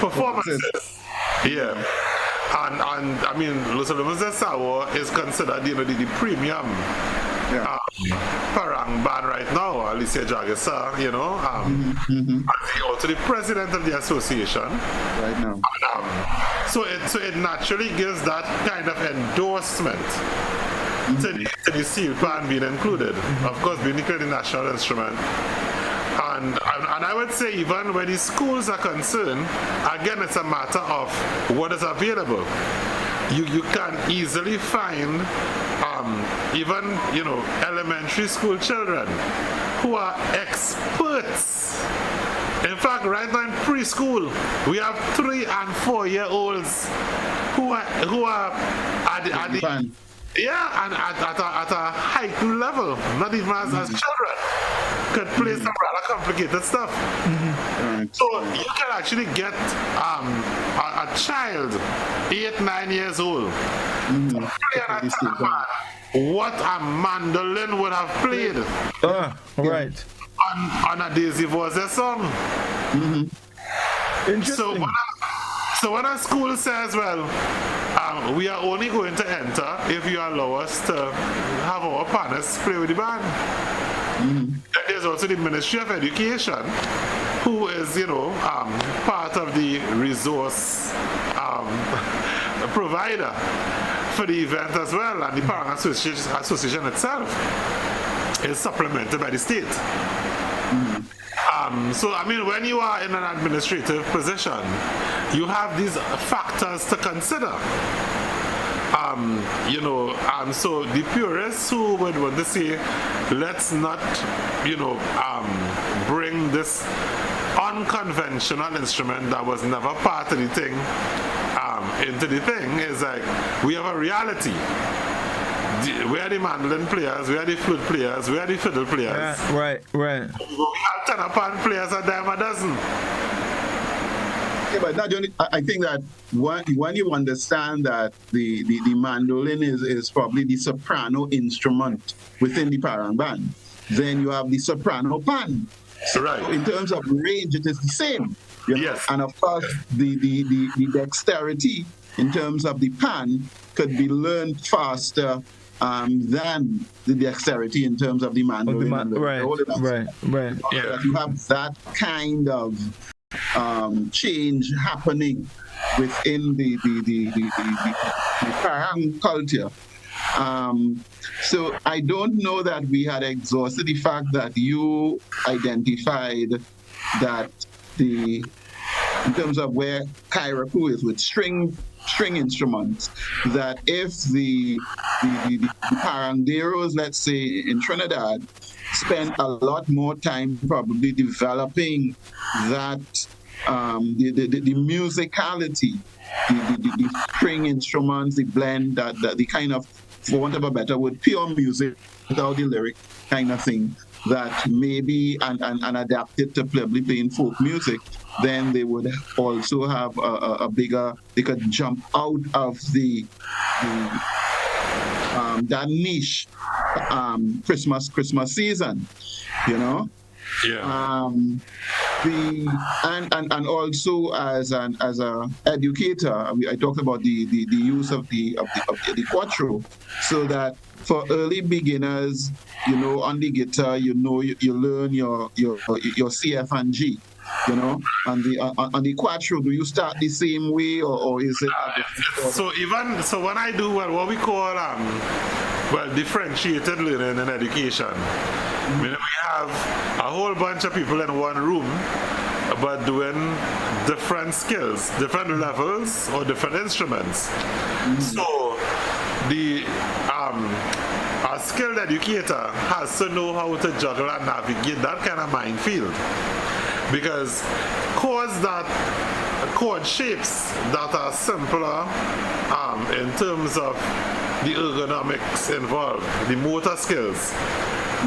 performances. Yeah. And I mean, Los Alumnos de Sawa is considered, you know, the premium Parang band right now, Alicia Jagesa, you know. And also the president of the association. Right now. And, so it naturally gives that kind of endorsement to the steel pan being included. Of course, being the national instrument. And I would say even when the schools are concerned, again, it's a matter of what is available. You can easily find even, you know, elementary school children who are experts. In fact, right now in preschool, we have 3 and 4 year olds who are at the yeah, and at a heightened level, not even as children, could play some rather complicated stuff. So you can actually get a child, 8-9 years old, play on a telephone what a mandolin would have played. Right. On a Daisy Voices song. Interesting. So when a school says, well, we are only going to enter if you allow us to have our partners play with the band. There's also the Ministry of Education, who is, you know, part of the resource provider. for the event as well, and the Parang Association itself is supplemented by the state. So, I mean, when you are in an administrative position, you have these factors to consider. So the purists who would want to say, let's not, bring this unconventional instrument that was never part of the thing into the thing, is like, we have a reality. We are the mandolin players, we are the flute players, we are the fiddle players. Right. We have 10 upon players, a dime a dozen. Yeah, but not only, I think that when you understand that the mandolin is probably the soprano instrument within the Parang band, then you have the soprano pan. So right. in terms of range, it is the same. Yes. And of course, the dexterity in terms of the pan could be learned faster than the dexterity in terms of the mandolin. Right. Yeah. You have that kind of change happening within the Parang culture. So I don't know that we had exhausted the fact that you identified that in terms of where Kairaku is with string instruments, that if the Paranderos, let's say in Trinidad, spend a lot more time probably developing that the musicality, the string instruments, the blend, that the kind of, for want of a better word, pure music without the lyric kind of thing, that maybe and adapted to probably playing folk music, then they would also have a bigger, they could jump out of that niche Christmas season, Yeah. And also as a educator, I talked about the use of the quattro, so that for early beginners, on the guitar, you learn your C, F, and G. On the quattro, do you start the same way, or is it? So when I do what we call differentiated learning and education, we have a whole bunch of people in one room, but doing different skills, different levels, or different instruments. So a skilled educator has to know how to juggle and navigate that kind of minefield, because chord shapes that are simpler in terms of the ergonomics involved, the motor skills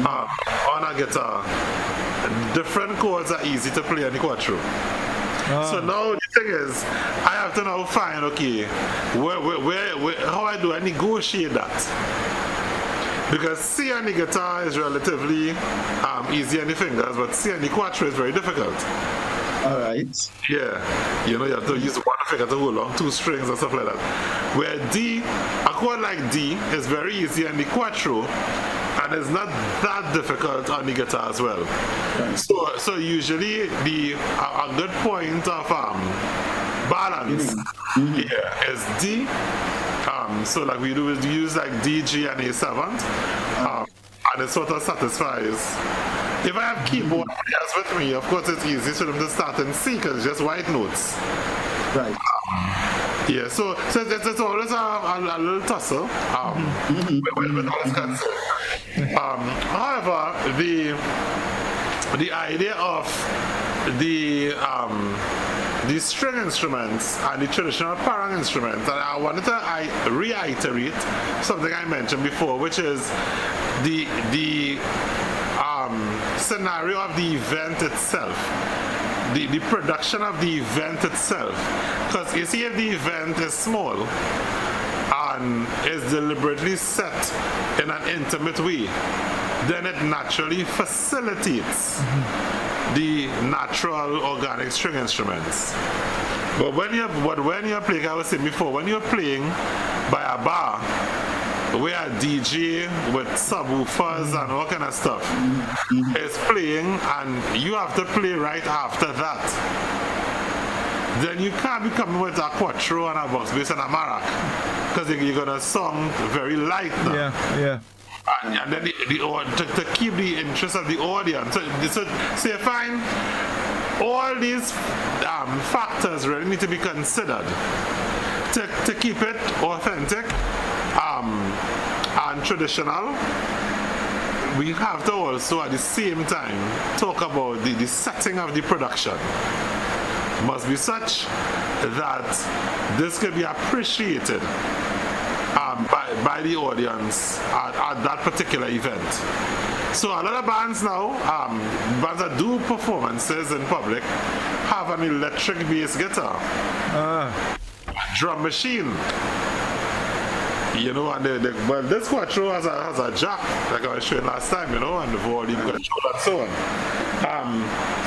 on a guitar, different chords are easy to play on the quattro. So now the thing is, I have to now find, okay, where how I negotiate that? Because C on the guitar is relatively easy on the fingers, but C on the quattro is very difficult. All right. Yeah, you have to use one finger to hold on 2 strings and stuff like that. Where a chord like D is very easy on the quattro, and it's not that difficult on the guitar as well. Right. So usually a good point of balance is D. So like we use like D, G, and A7, and it sort of satisfies. If I have keyboard players with me, of course it's easy for them to start in C because it's just white notes. Right. So it's always a little tussle with all this concern. However, the idea of the string instruments and the traditional Parang instruments, and I wanted to reiterate something I mentioned before, which is the scenario of the event itself, the production of the event itself. Because you see, if the event is small and is deliberately set in an intimate way, then it naturally facilitates the natural organic string instruments. But when you're playing, I was saying before, when you're playing by a bar, where a DJ with subwoofers and all kind of stuff is playing, and you have to play right after that. then you can't be coming with a quattro and a box bass and a marac, because you're gonna sound very light now. Yeah. And then to keep the interest of the audience. So you find all these factors really need to be considered to keep it authentic and traditional. We have to also at the same time talk about the setting of the production. Must be such that this can be appreciated by the audience at that particular event. So a lot of bands now, bands that do performances in public, have an electric bass guitar, drum machine. You know, and well, this quattro has a jack, like I was showing last time, you know, and the volume control and so on.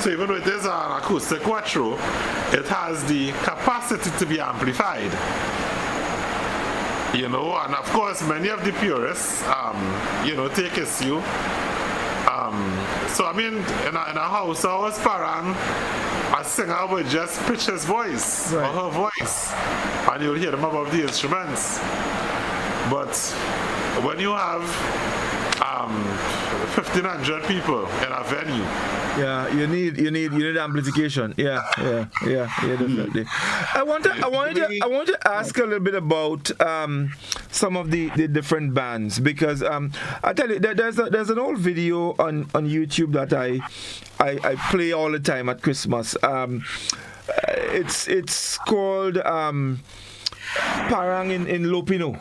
So even though it is an acoustic quattro, it has the capacity to be amplified. You know, and of course, many of the purists, you know, take issue. So I mean, in a house, parang, a singer would just pitch his voice or her voice, and you'll hear them above the instruments. But when you have 1,500 people in a venue, you need amplification. Yeah, definitely. I want to ask a little bit about some of the different bands, because I tell you, there's an old video on YouTube that I play all the time at Christmas. It's called Parang in Lopino.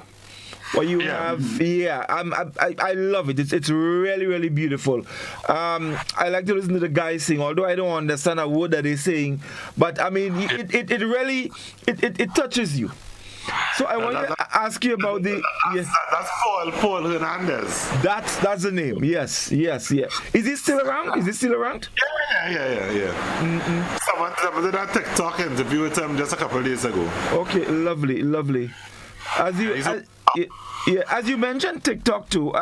What you have, I love it. It's really, really beautiful. I like to listen to the guys sing, although I don't understand a word that they're saying. But I mean, it really touches you. So I want to ask you about the. That's Paul Hernandez. That's the name. Yes. Is he still around? Yeah. Someone did a TikTok interview with him just a couple of days ago. Okay, lovely. As you mentioned TikTok too,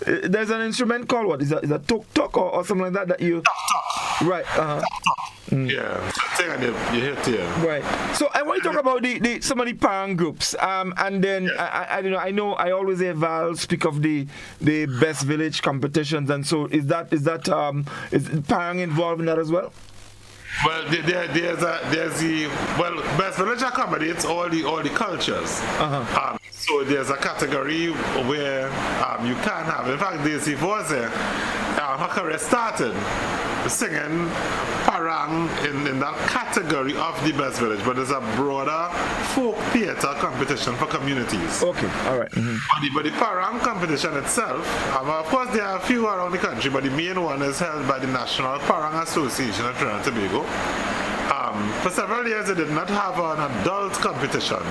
there's an instrument called what? Is that tok or something like that you? Tok. Right. Yeah, you hit here. Right. So I want to talk about some of the parang groups, and then I don't know. I know I always hear Val speak of the best village competitions, and so is parang involved in that as well? Well, there's the best village accommodates all the cultures. So there's a category where you can have. In fact, Daisy Voze, her career started singing parang in that category of the best village, but there's a broader folk theatre competition for communities. Okay, all right. But the parang competition itself, of course there are a few around the country, but the main one is held by the National Parang Association of Trinidad and Tobago. For several years they did not have an adult competition.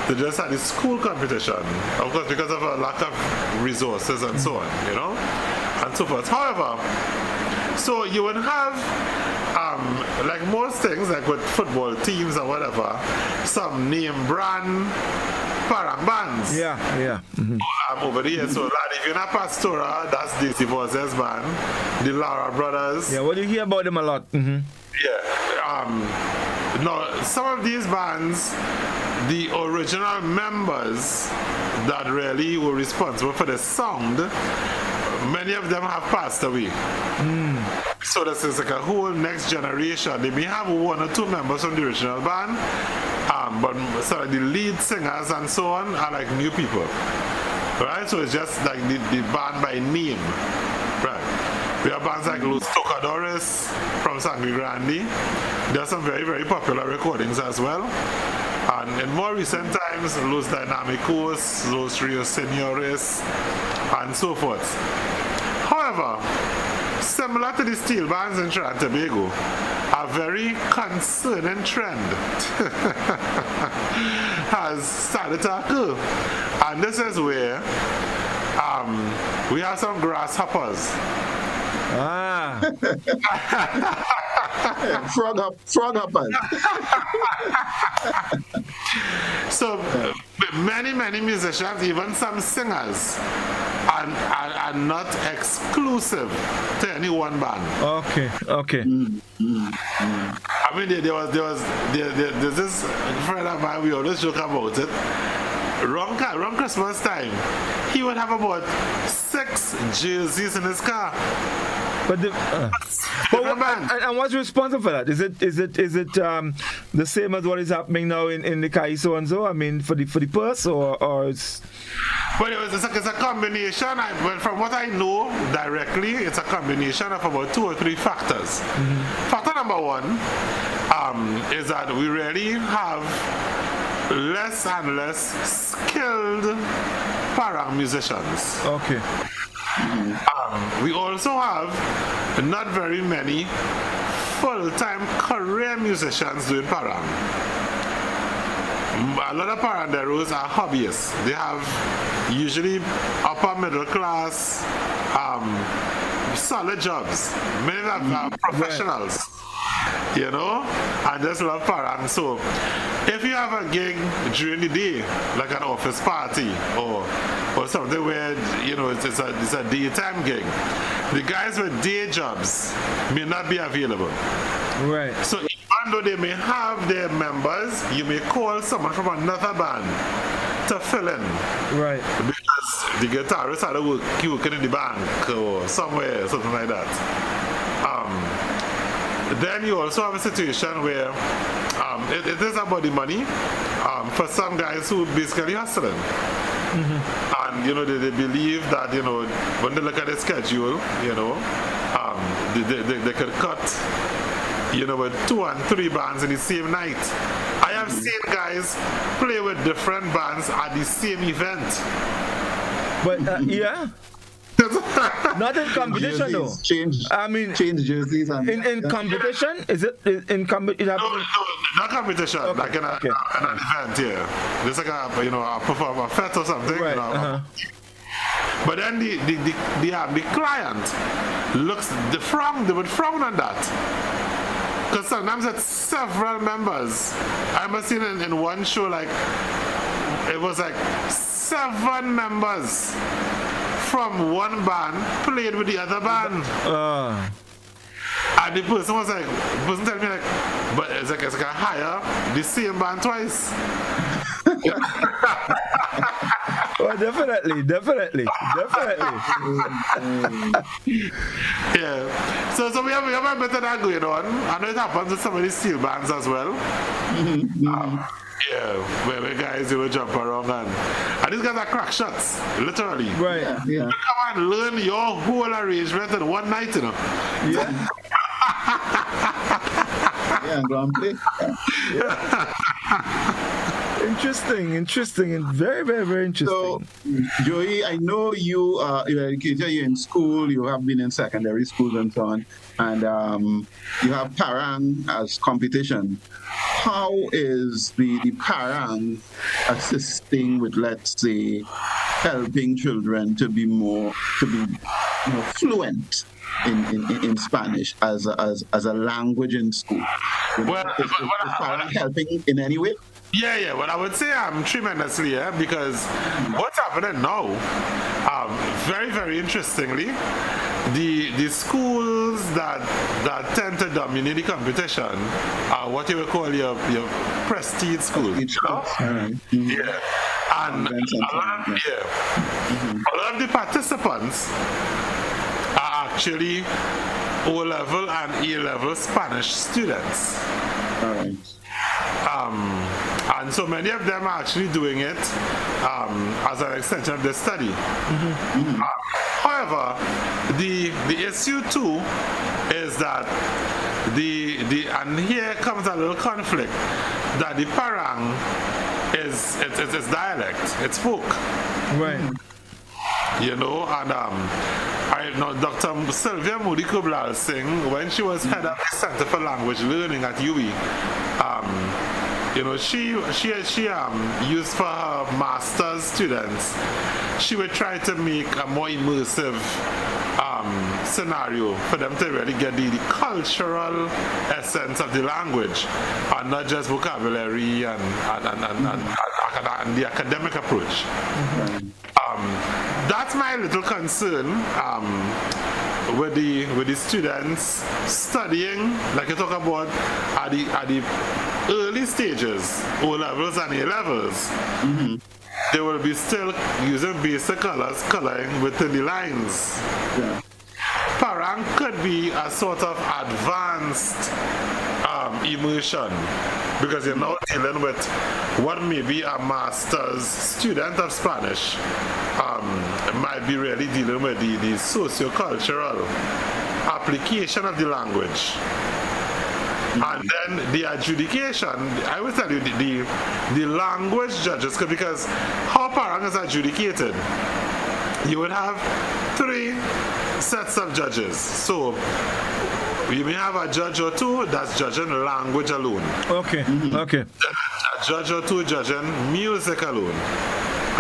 They just had a school competition, of course because of a lack of resources and so on, you know, and so forth. However, so you would have, like most things, like with football teams or whatever, some name brand parang bands. Yeah. Over there. So if you're not Pastora, that's the Voze's band, the Lara Brothers. Yeah, well, you hear about them a lot. No, some of these bands, the original members that really were responsible for the sound, many of them have passed away. So this is like a whole next generation. They may have one or two members from the original band, but so the lead singers and so on are like new people. Right? So it's just like the band by name. Right. We have bands like Los Tocadores from Sangre Grande. There are some very, very popular recordings as well. And in more recent times, Los Dinamicos, Los Rio Senores, and so forth. However, similar to the steel bands in Trinidad and Tobago, a very concerning trend has started to occur. And this is where we have some grasshoppers. Frog hoppers. So many musicians, even some singers, are not exclusive to any one band. Okay. I I mean, there's this friend of mine, we always joke about it. Around Christmas time, he would have about 6 jerseys in his car. But and what's responsible for that? Is it the same as what is happening now in the Kaiso and so? I mean, for the purse or it's. Well, it's a combination. Well, from what I know directly, it's a combination of about 2 or 3 factors. Factor number 1 is that we really have less and less skilled parang musicians. Okay. We also have not very many full-time career musicians doing parang. A lot of paranderos are hobbyists. They have usually upper middle class solid jobs. Many of them are professionals, you know, and just love parang. So if you have a gig during the day, like an office party or something where, you know, it's a daytime gig, the guys with day jobs may not be available. Right. So even though they may have their members, you may call someone from another band to fill in. Right. Because the guitarist had to working in the bank or somewhere, something like that. Then you also have a situation where it is about the money for some guys who basically hustling. And, you know, they believe that, you know, when they look at the schedule, you know, they could cut, you know, with 2 and 3 bands in the same night. I have seen guys play with different bands at the same event. But, yeah. Not in competition though. Change jerseys and in competition. Is it in competition? No, not competition. Okay. Like in an event, yeah. There's like a a fete or something. Right. You know, But then the client looks they would frown on that. Because sometimes it's several members. I must have seen in one show like it was like 7 members from one band played with the other band. And the person was like, telling me like, but it's like I hire the same band twice. Well, definitely. Yeah. So we have a bit of that going on. I know it happens with some of these steel bands as well. Yeah, where guys jump around and these guys are crack shots, literally. Right. Yeah. You come and learn your whole arrangement in one night, you know. Yeah. And go and play. Interesting, and very, very, very interesting. So, Joey, I know you're an educator, you're in school, you have been in secondary schools and so on, and you have parang as competition. How is the parang assisting with, let's say, helping children to be fluent in Spanish as a language in school? Is parang helping in any way? Yeah. Well, I would say tremendously, because what's happening now, very, very interestingly, the schools that tend to dominate the competition are what you would call your prestige schools. Yeah. And a lot of the participants are actually O-level and A-level Spanish students. All right. And so many of them are actually doing it as an extension of their study. However, the issue too is that and here comes a little conflict, that the parang is dialect, it's folk. Right. You know, and I know Dr. Sylvia Moody Kublal Singh, when she was head of the Center for Language Learning at UWI, you know, she used for her master's students, she would try to make a more immersive scenario for them to really get the cultural essence of the language and not just vocabulary and the academic approach. That's my little concern with the students studying, like you talk about at the early stages, O levels and A levels, they will be still using basic colors, coloring within the lines. Yeah. Parang could be a sort of advanced immersion, because you're now dealing with what may be a master's student of Spanish. Might be really dealing with the socio-cultural application of the language. And then the adjudication, I will tell you, the language judges, because how Parang is adjudicated, you would have 3 sets of judges. So you may have a judge or 2 that's judging language alone. Okay. Okay. A judge or 2 judging music alone.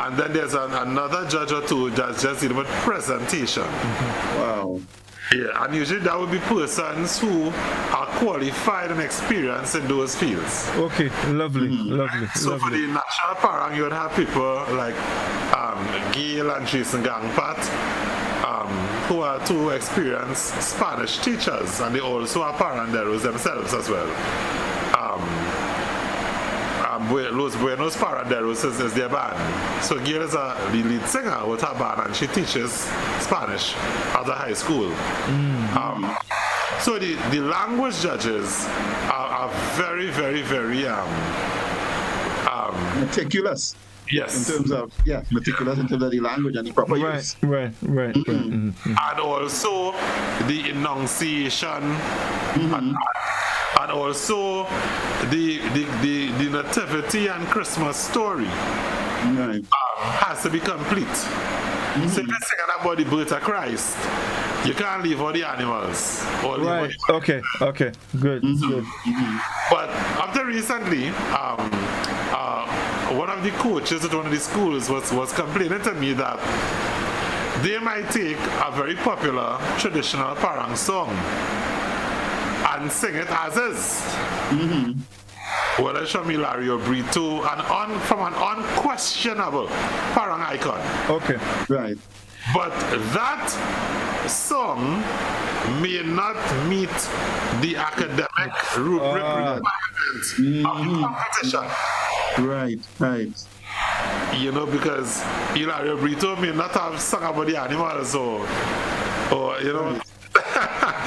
And then there's another judge or 2 that's just dealing with presentation. Wow. Yeah, and usually that would be persons who are qualified and experienced in those fields. Okay. Lovely. Lovely. So for the national parang, you would have people like Gail and Jason Gangpat, who are 2 experienced Spanish teachers, and they also are paranderos themselves as well. Los Buenos Paranderos is their band. So Gail is the lead singer with her band, and she teaches Spanish at the high school. So the language judges are very, very, very meticulous. Yes. In terms of meticulous in terms of the language and the proper use. Right. And also the enunciation, and also the nativity and Christmas story has to be complete. So if you're singing about the birth of Christ, you can't leave all the animals. Right. Okay. Good. Good. But up to recently, one of the coaches at one of the schools was complaining to me that they might take a very popular traditional parang song and sing it as is. Whether it's from Hilario Brito, from an unquestionable parang icon. Okay. Right. But that song may not meet the academic requirements of the competition. Right. You know, because Hilario Brito may not have sung about the animals or you know.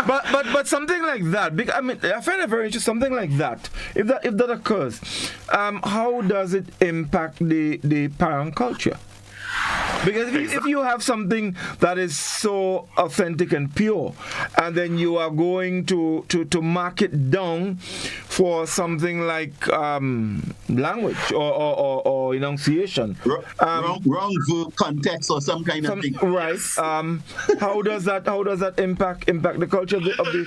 but something like that, I mean, I find it very interesting. Something like that, if that occurs, how does it impact the parang culture? Because if you have something that is so authentic and pure, and then you are going to mark it down for something like language or enunciation, wrong verb context or some kind of thing. Right. How does that impact the culture of the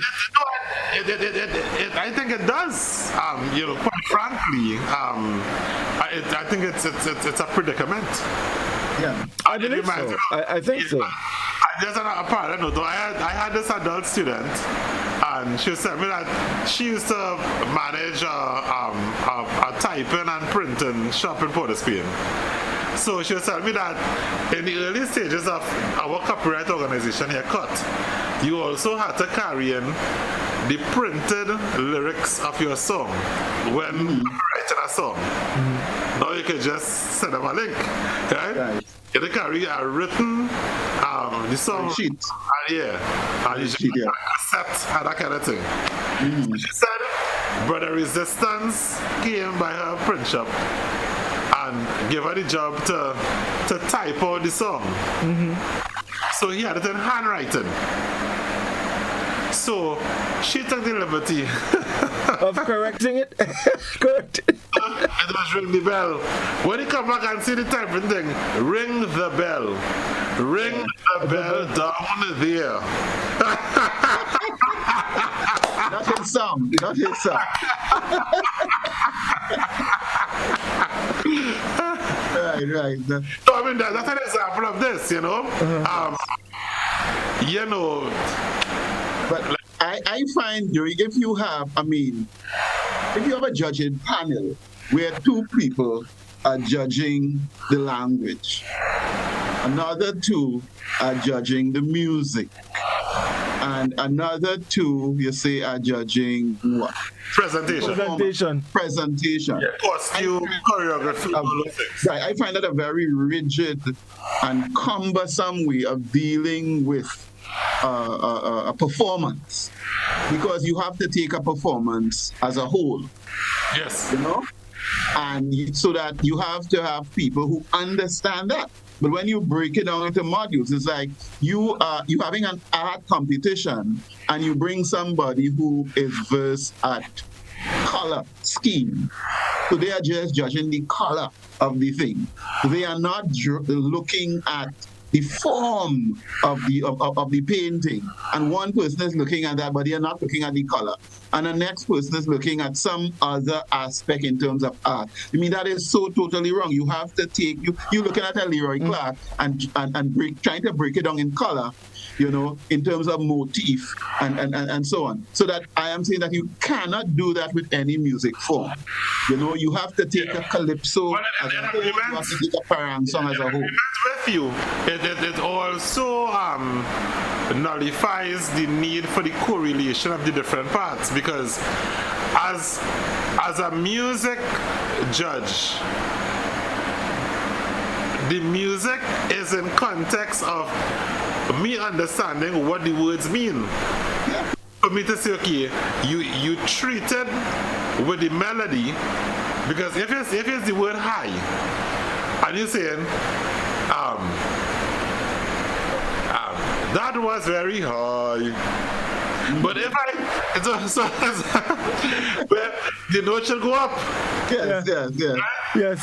I think it does. You know, quite frankly, I think it's a predicament. Yeah, I believe so. I think so. There's another part. I don't know. I had this adult student, and she said me that she used to manage a typing and printing shop in Port of Spain. So she was telling me that in the early stages of our copyright organization here, CUT, you also had to carry in the printed lyrics of your song when writing a song. Now you can just send them a link, right? You can carry a written the song sheet. And you just cassette and that kind of thing. She said, Brother Resistance came by her print shop and gave her the job to type out the song. So he had it in handwriting. So she took the liberty of correcting it. Correct. It was ring the bell. When you come back and see the typing thing, ring the bell. Ring the bell down there. Not his song. Not his song. Right. So I mean that's an example of this, you know. You know. But I find, if you have a judging panel where 2 people are judging the language, another 2 are judging the music, and another two, you say, are judging what? Presentation. Presentation. Yeah. Costume, choreography, all those things. Right. I find that a very rigid and cumbersome way of dealing with a performance, because you have to take a performance as a whole. Yes. You know? And so that you have to have people who understand that. But when you break it down into modules, it's like you having an art competition and you bring somebody who is versed at color scheme. So they are just judging the color of the thing. They are not looking at the form of the painting. And one person is looking at that, but they are not looking at the color. And the next person is looking at some other aspect in terms of art. I mean, that is so totally wrong. You have to take, you're looking at a Leroy Clark and trying to break it down in color, you know, in terms of motif and so on. So that I am saying that you cannot do that with any music form. You know, you have to take a calypso as a whole, you have to take a parang song as a whole. With you, it also nullifies the need for the correlation of the different parts, because as a music judge, the music is in context of me understanding what the words mean. For me to say, okay, you treat it with the melody, because if it's the word high, and you're saying, that was very high. But if well, the note should go up. Yes.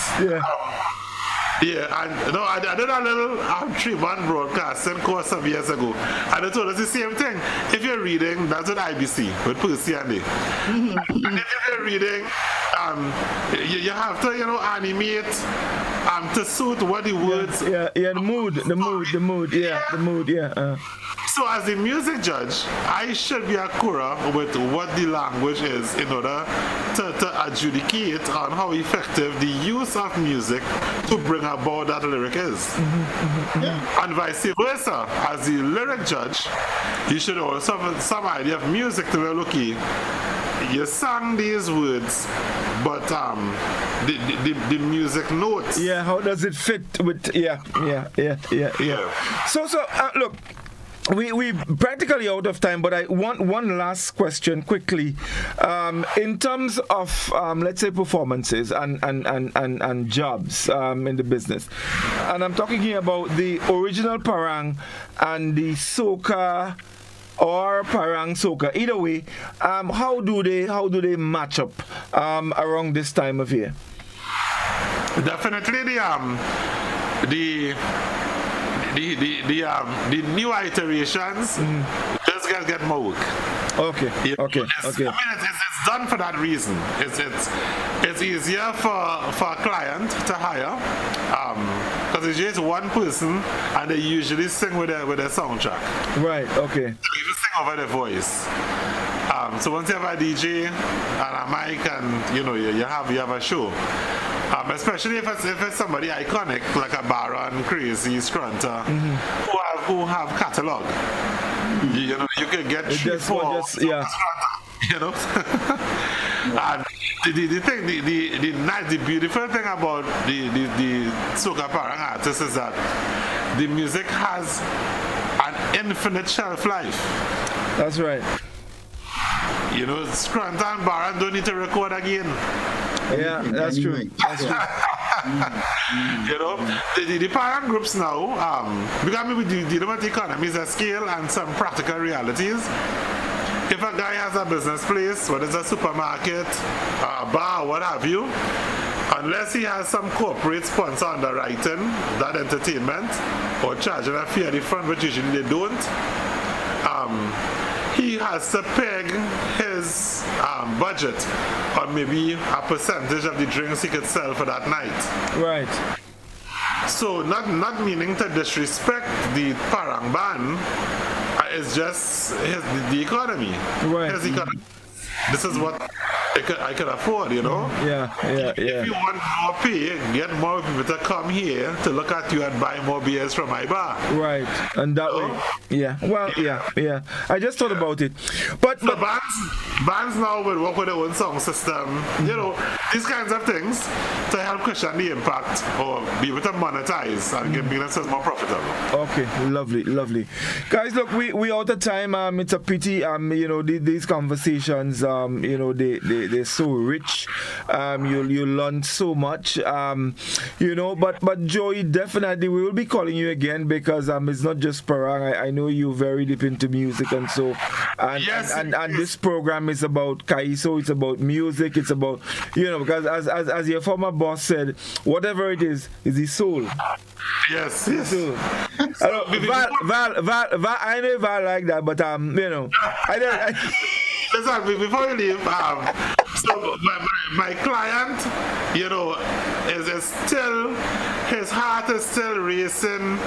Yeah, and no, I did a little 3-month broadcasting course some years ago, and they told us the same thing. If you're reading, that's what IBC with Percy and they. And if you're reading, you have to, animate to suit what the words. Yeah, the mood. So as a music judge, I should be accurate with what the language is in order to adjudicate on how effective the use of music to bring about that lyric is. And vice versa. As the lyric judge, you should also have some idea of music to look at. You sang these words, but the music notes. Yeah, how does it fit with? Yeah. So look. We practically out of time, but I want one last question quickly. In terms of let's say performances and jobs in the business, and I'm talking here about the original parang and the soca or parang soca. Either way, how do they match up around this time of year? Definitely the new iterations just get more work. Okay. I mean, it's done for that reason. It's easier for a client to hire because it's just one person and they usually sing with their soundtrack. Right. Okay. So you just sing over the voice. So once you have a DJ and a mic and you have a show. Especially if it's somebody iconic like a Baron, Crazy, Scrunter, who have catalog. You could get 3-4. And the beautiful thing about the soca parang artists is that the music has an infinite shelf life. That's right. Scrunter and Baron don't need to record again. Yeah, that's true. The parent groups now, because we deal with economies of scale and some practical realities. If a guy has a business place, whether it's a supermarket, a bar, what have you, unless he has some corporate sponsor underwriting that entertainment or charging a fee at the front, which usually they don't, he has to peg his budget on maybe a percentage of the drinks he could sell for that night. Right. So not meaning to disrespect the parang ban, it's just the economy. Right. His economy. This is what I could afford, you know. Yeah. If you want more pay, get more people to come here to look at you and buy more beers from my bar. Right, and that way, yeah. Well, yeah. I just thought about it, but bands now will work with their own song system. You know, these kinds of things to help cushion the impact or be able to monetize and get businesses more profitable. Okay, lovely. Guys, look, we out of time. It's a pity. You know, these conversations. You know, they're so rich. You learn so much. You know, but Joey, definitely we will be calling you again because it's not just Parang. I know you're very deep into music and so. And this program is about Kaiso. It's about music. It's about, you know, because as your former boss said, whatever it is the soul. Yes. So, Val, I know Val like that, but you know, I don't. Listen, before you leave, so my client, you know, is still, his heart is still racing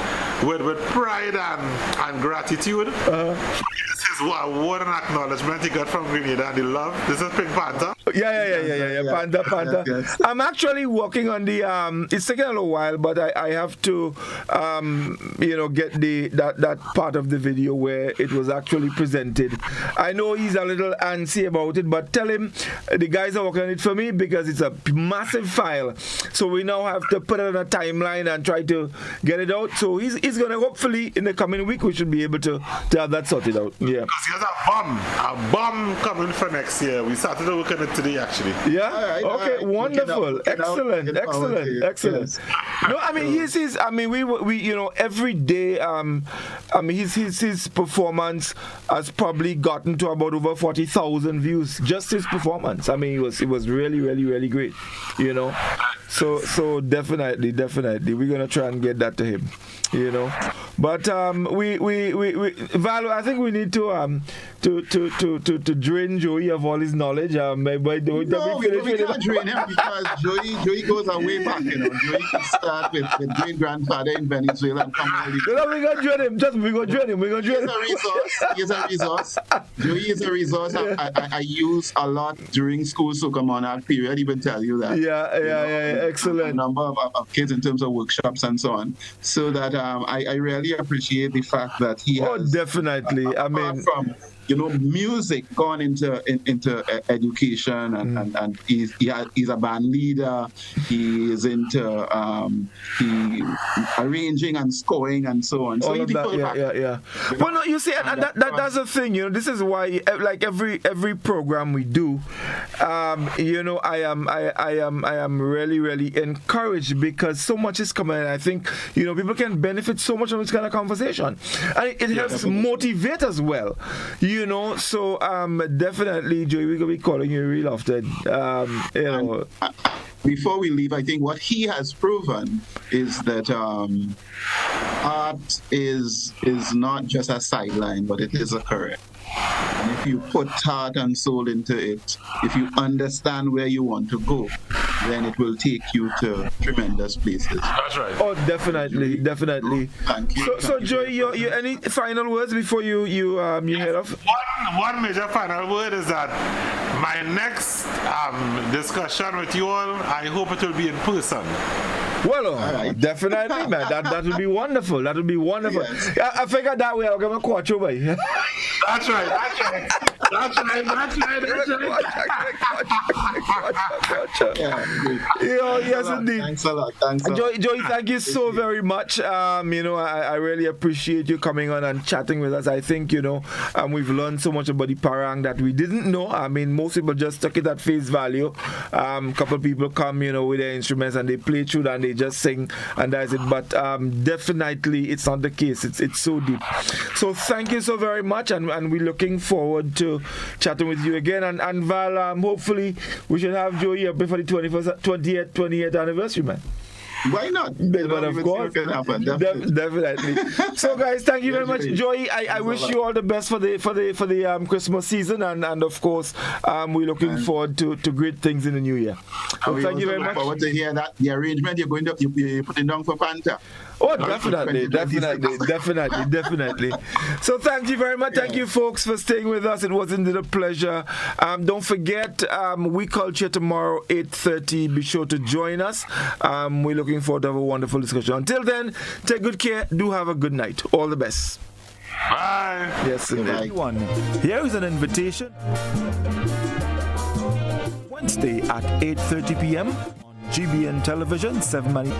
with pride and gratitude. This is what an acknowledgement he got from Grenada and the love. This is Pink Panther. Yeah. Panther. Yes. I'm actually working on the it's taking a little while, but I have to you know, get that part of the video where it was actually presented. I know he's a little antsy about it, but tell him the guys are working on it for me because it's a massive file. So we now have to put it on a timeline and try to get it out. So he's gonna, hopefully in the coming week we should be able to have that sorted out. Yeah. Because he has a bomb coming for next year. We started working on it today actually. Yeah. Okay. Wonderful. Excellent. Yes. No, I mean we you know, every day I mean his performance has probably gotten to about over 40,000 views. Just his performance. I mean it was really great. You know. So definitely we're gonna try and get that to him. You know. But we Val, I think we need to drain Joey of all his knowledge. We can't drain him because Joey goes way back, you know. Joey can start with great grandfather in Venezuela and come on. We're gonna drain him. We're gonna drain him. He's a resource. Joey is a resource. I use a lot during school soccer monarch period. Even tell you that. Yeah. Excellent. A number of kids in terms of workshops and so on. So that I really appreciate the fact that he has. Oh, definitely. I mean, from, you know, music gone into education and he's a band leader. He is into arranging and scoring and so on. So all of that, yeah. Well, no, you see, and that's the thing. You know, this is why, like every program we do, you know, I am really encouraged because so much is coming. And I think, you know, people can benefit so much from this kind of conversation, and it helps motivate as well. You know, so definitely, Joey, we're gonna be calling you real often. You know. Before we leave, I think what he has proven is that art is not just a sideline, but it is a career. And if you put heart and soul into it, if you understand where you want to go, then it will take you to tremendous places. That's right. Oh, definitely. Thank you. So Joey, you any final words before you head off? One major final word is that my next discussion with you all, I hope it will be in person. Well, right. Definitely, man. That would be wonderful. Yes. I figured that way I'm gonna watch over. That's right. Yes, indeed. Thanks a lot. Joey, thank you so very much. You know, I really appreciate you coming on and chatting with us. I think, you know, we've learned so much about the parang that we didn't know. I mean, most people just took it at face value. Couple of people come, you know, with their instruments and they play through and they just sing and that's it. But definitely it's not the case. It's so deep. So thank you so very much, and we're looking forward to chatting with you again. And Val, hopefully we should have Joey up before the 28th anniversary, man. Why not? But of course, definitely. So, guys, thank you very much, Joey. I wish you all the best for the Christmas season, and of course, we're looking forward to great things in the new year. So thank you very much. Forward to hear that the arrangement you're putting down for Panther. Oh, definitely. So thank you very much. Thank you, folks, for staying with us. It was indeed a pleasure. Don't forget, We Culture tomorrow, 8:30. Be sure to join us. We're looking forward to have a wonderful discussion. Until then, take good care. Do have a good night. All the best. Bye. Yes, indeed. Here is an invitation. Wednesday at 8:30 p.m. on GBN Television, 7 money.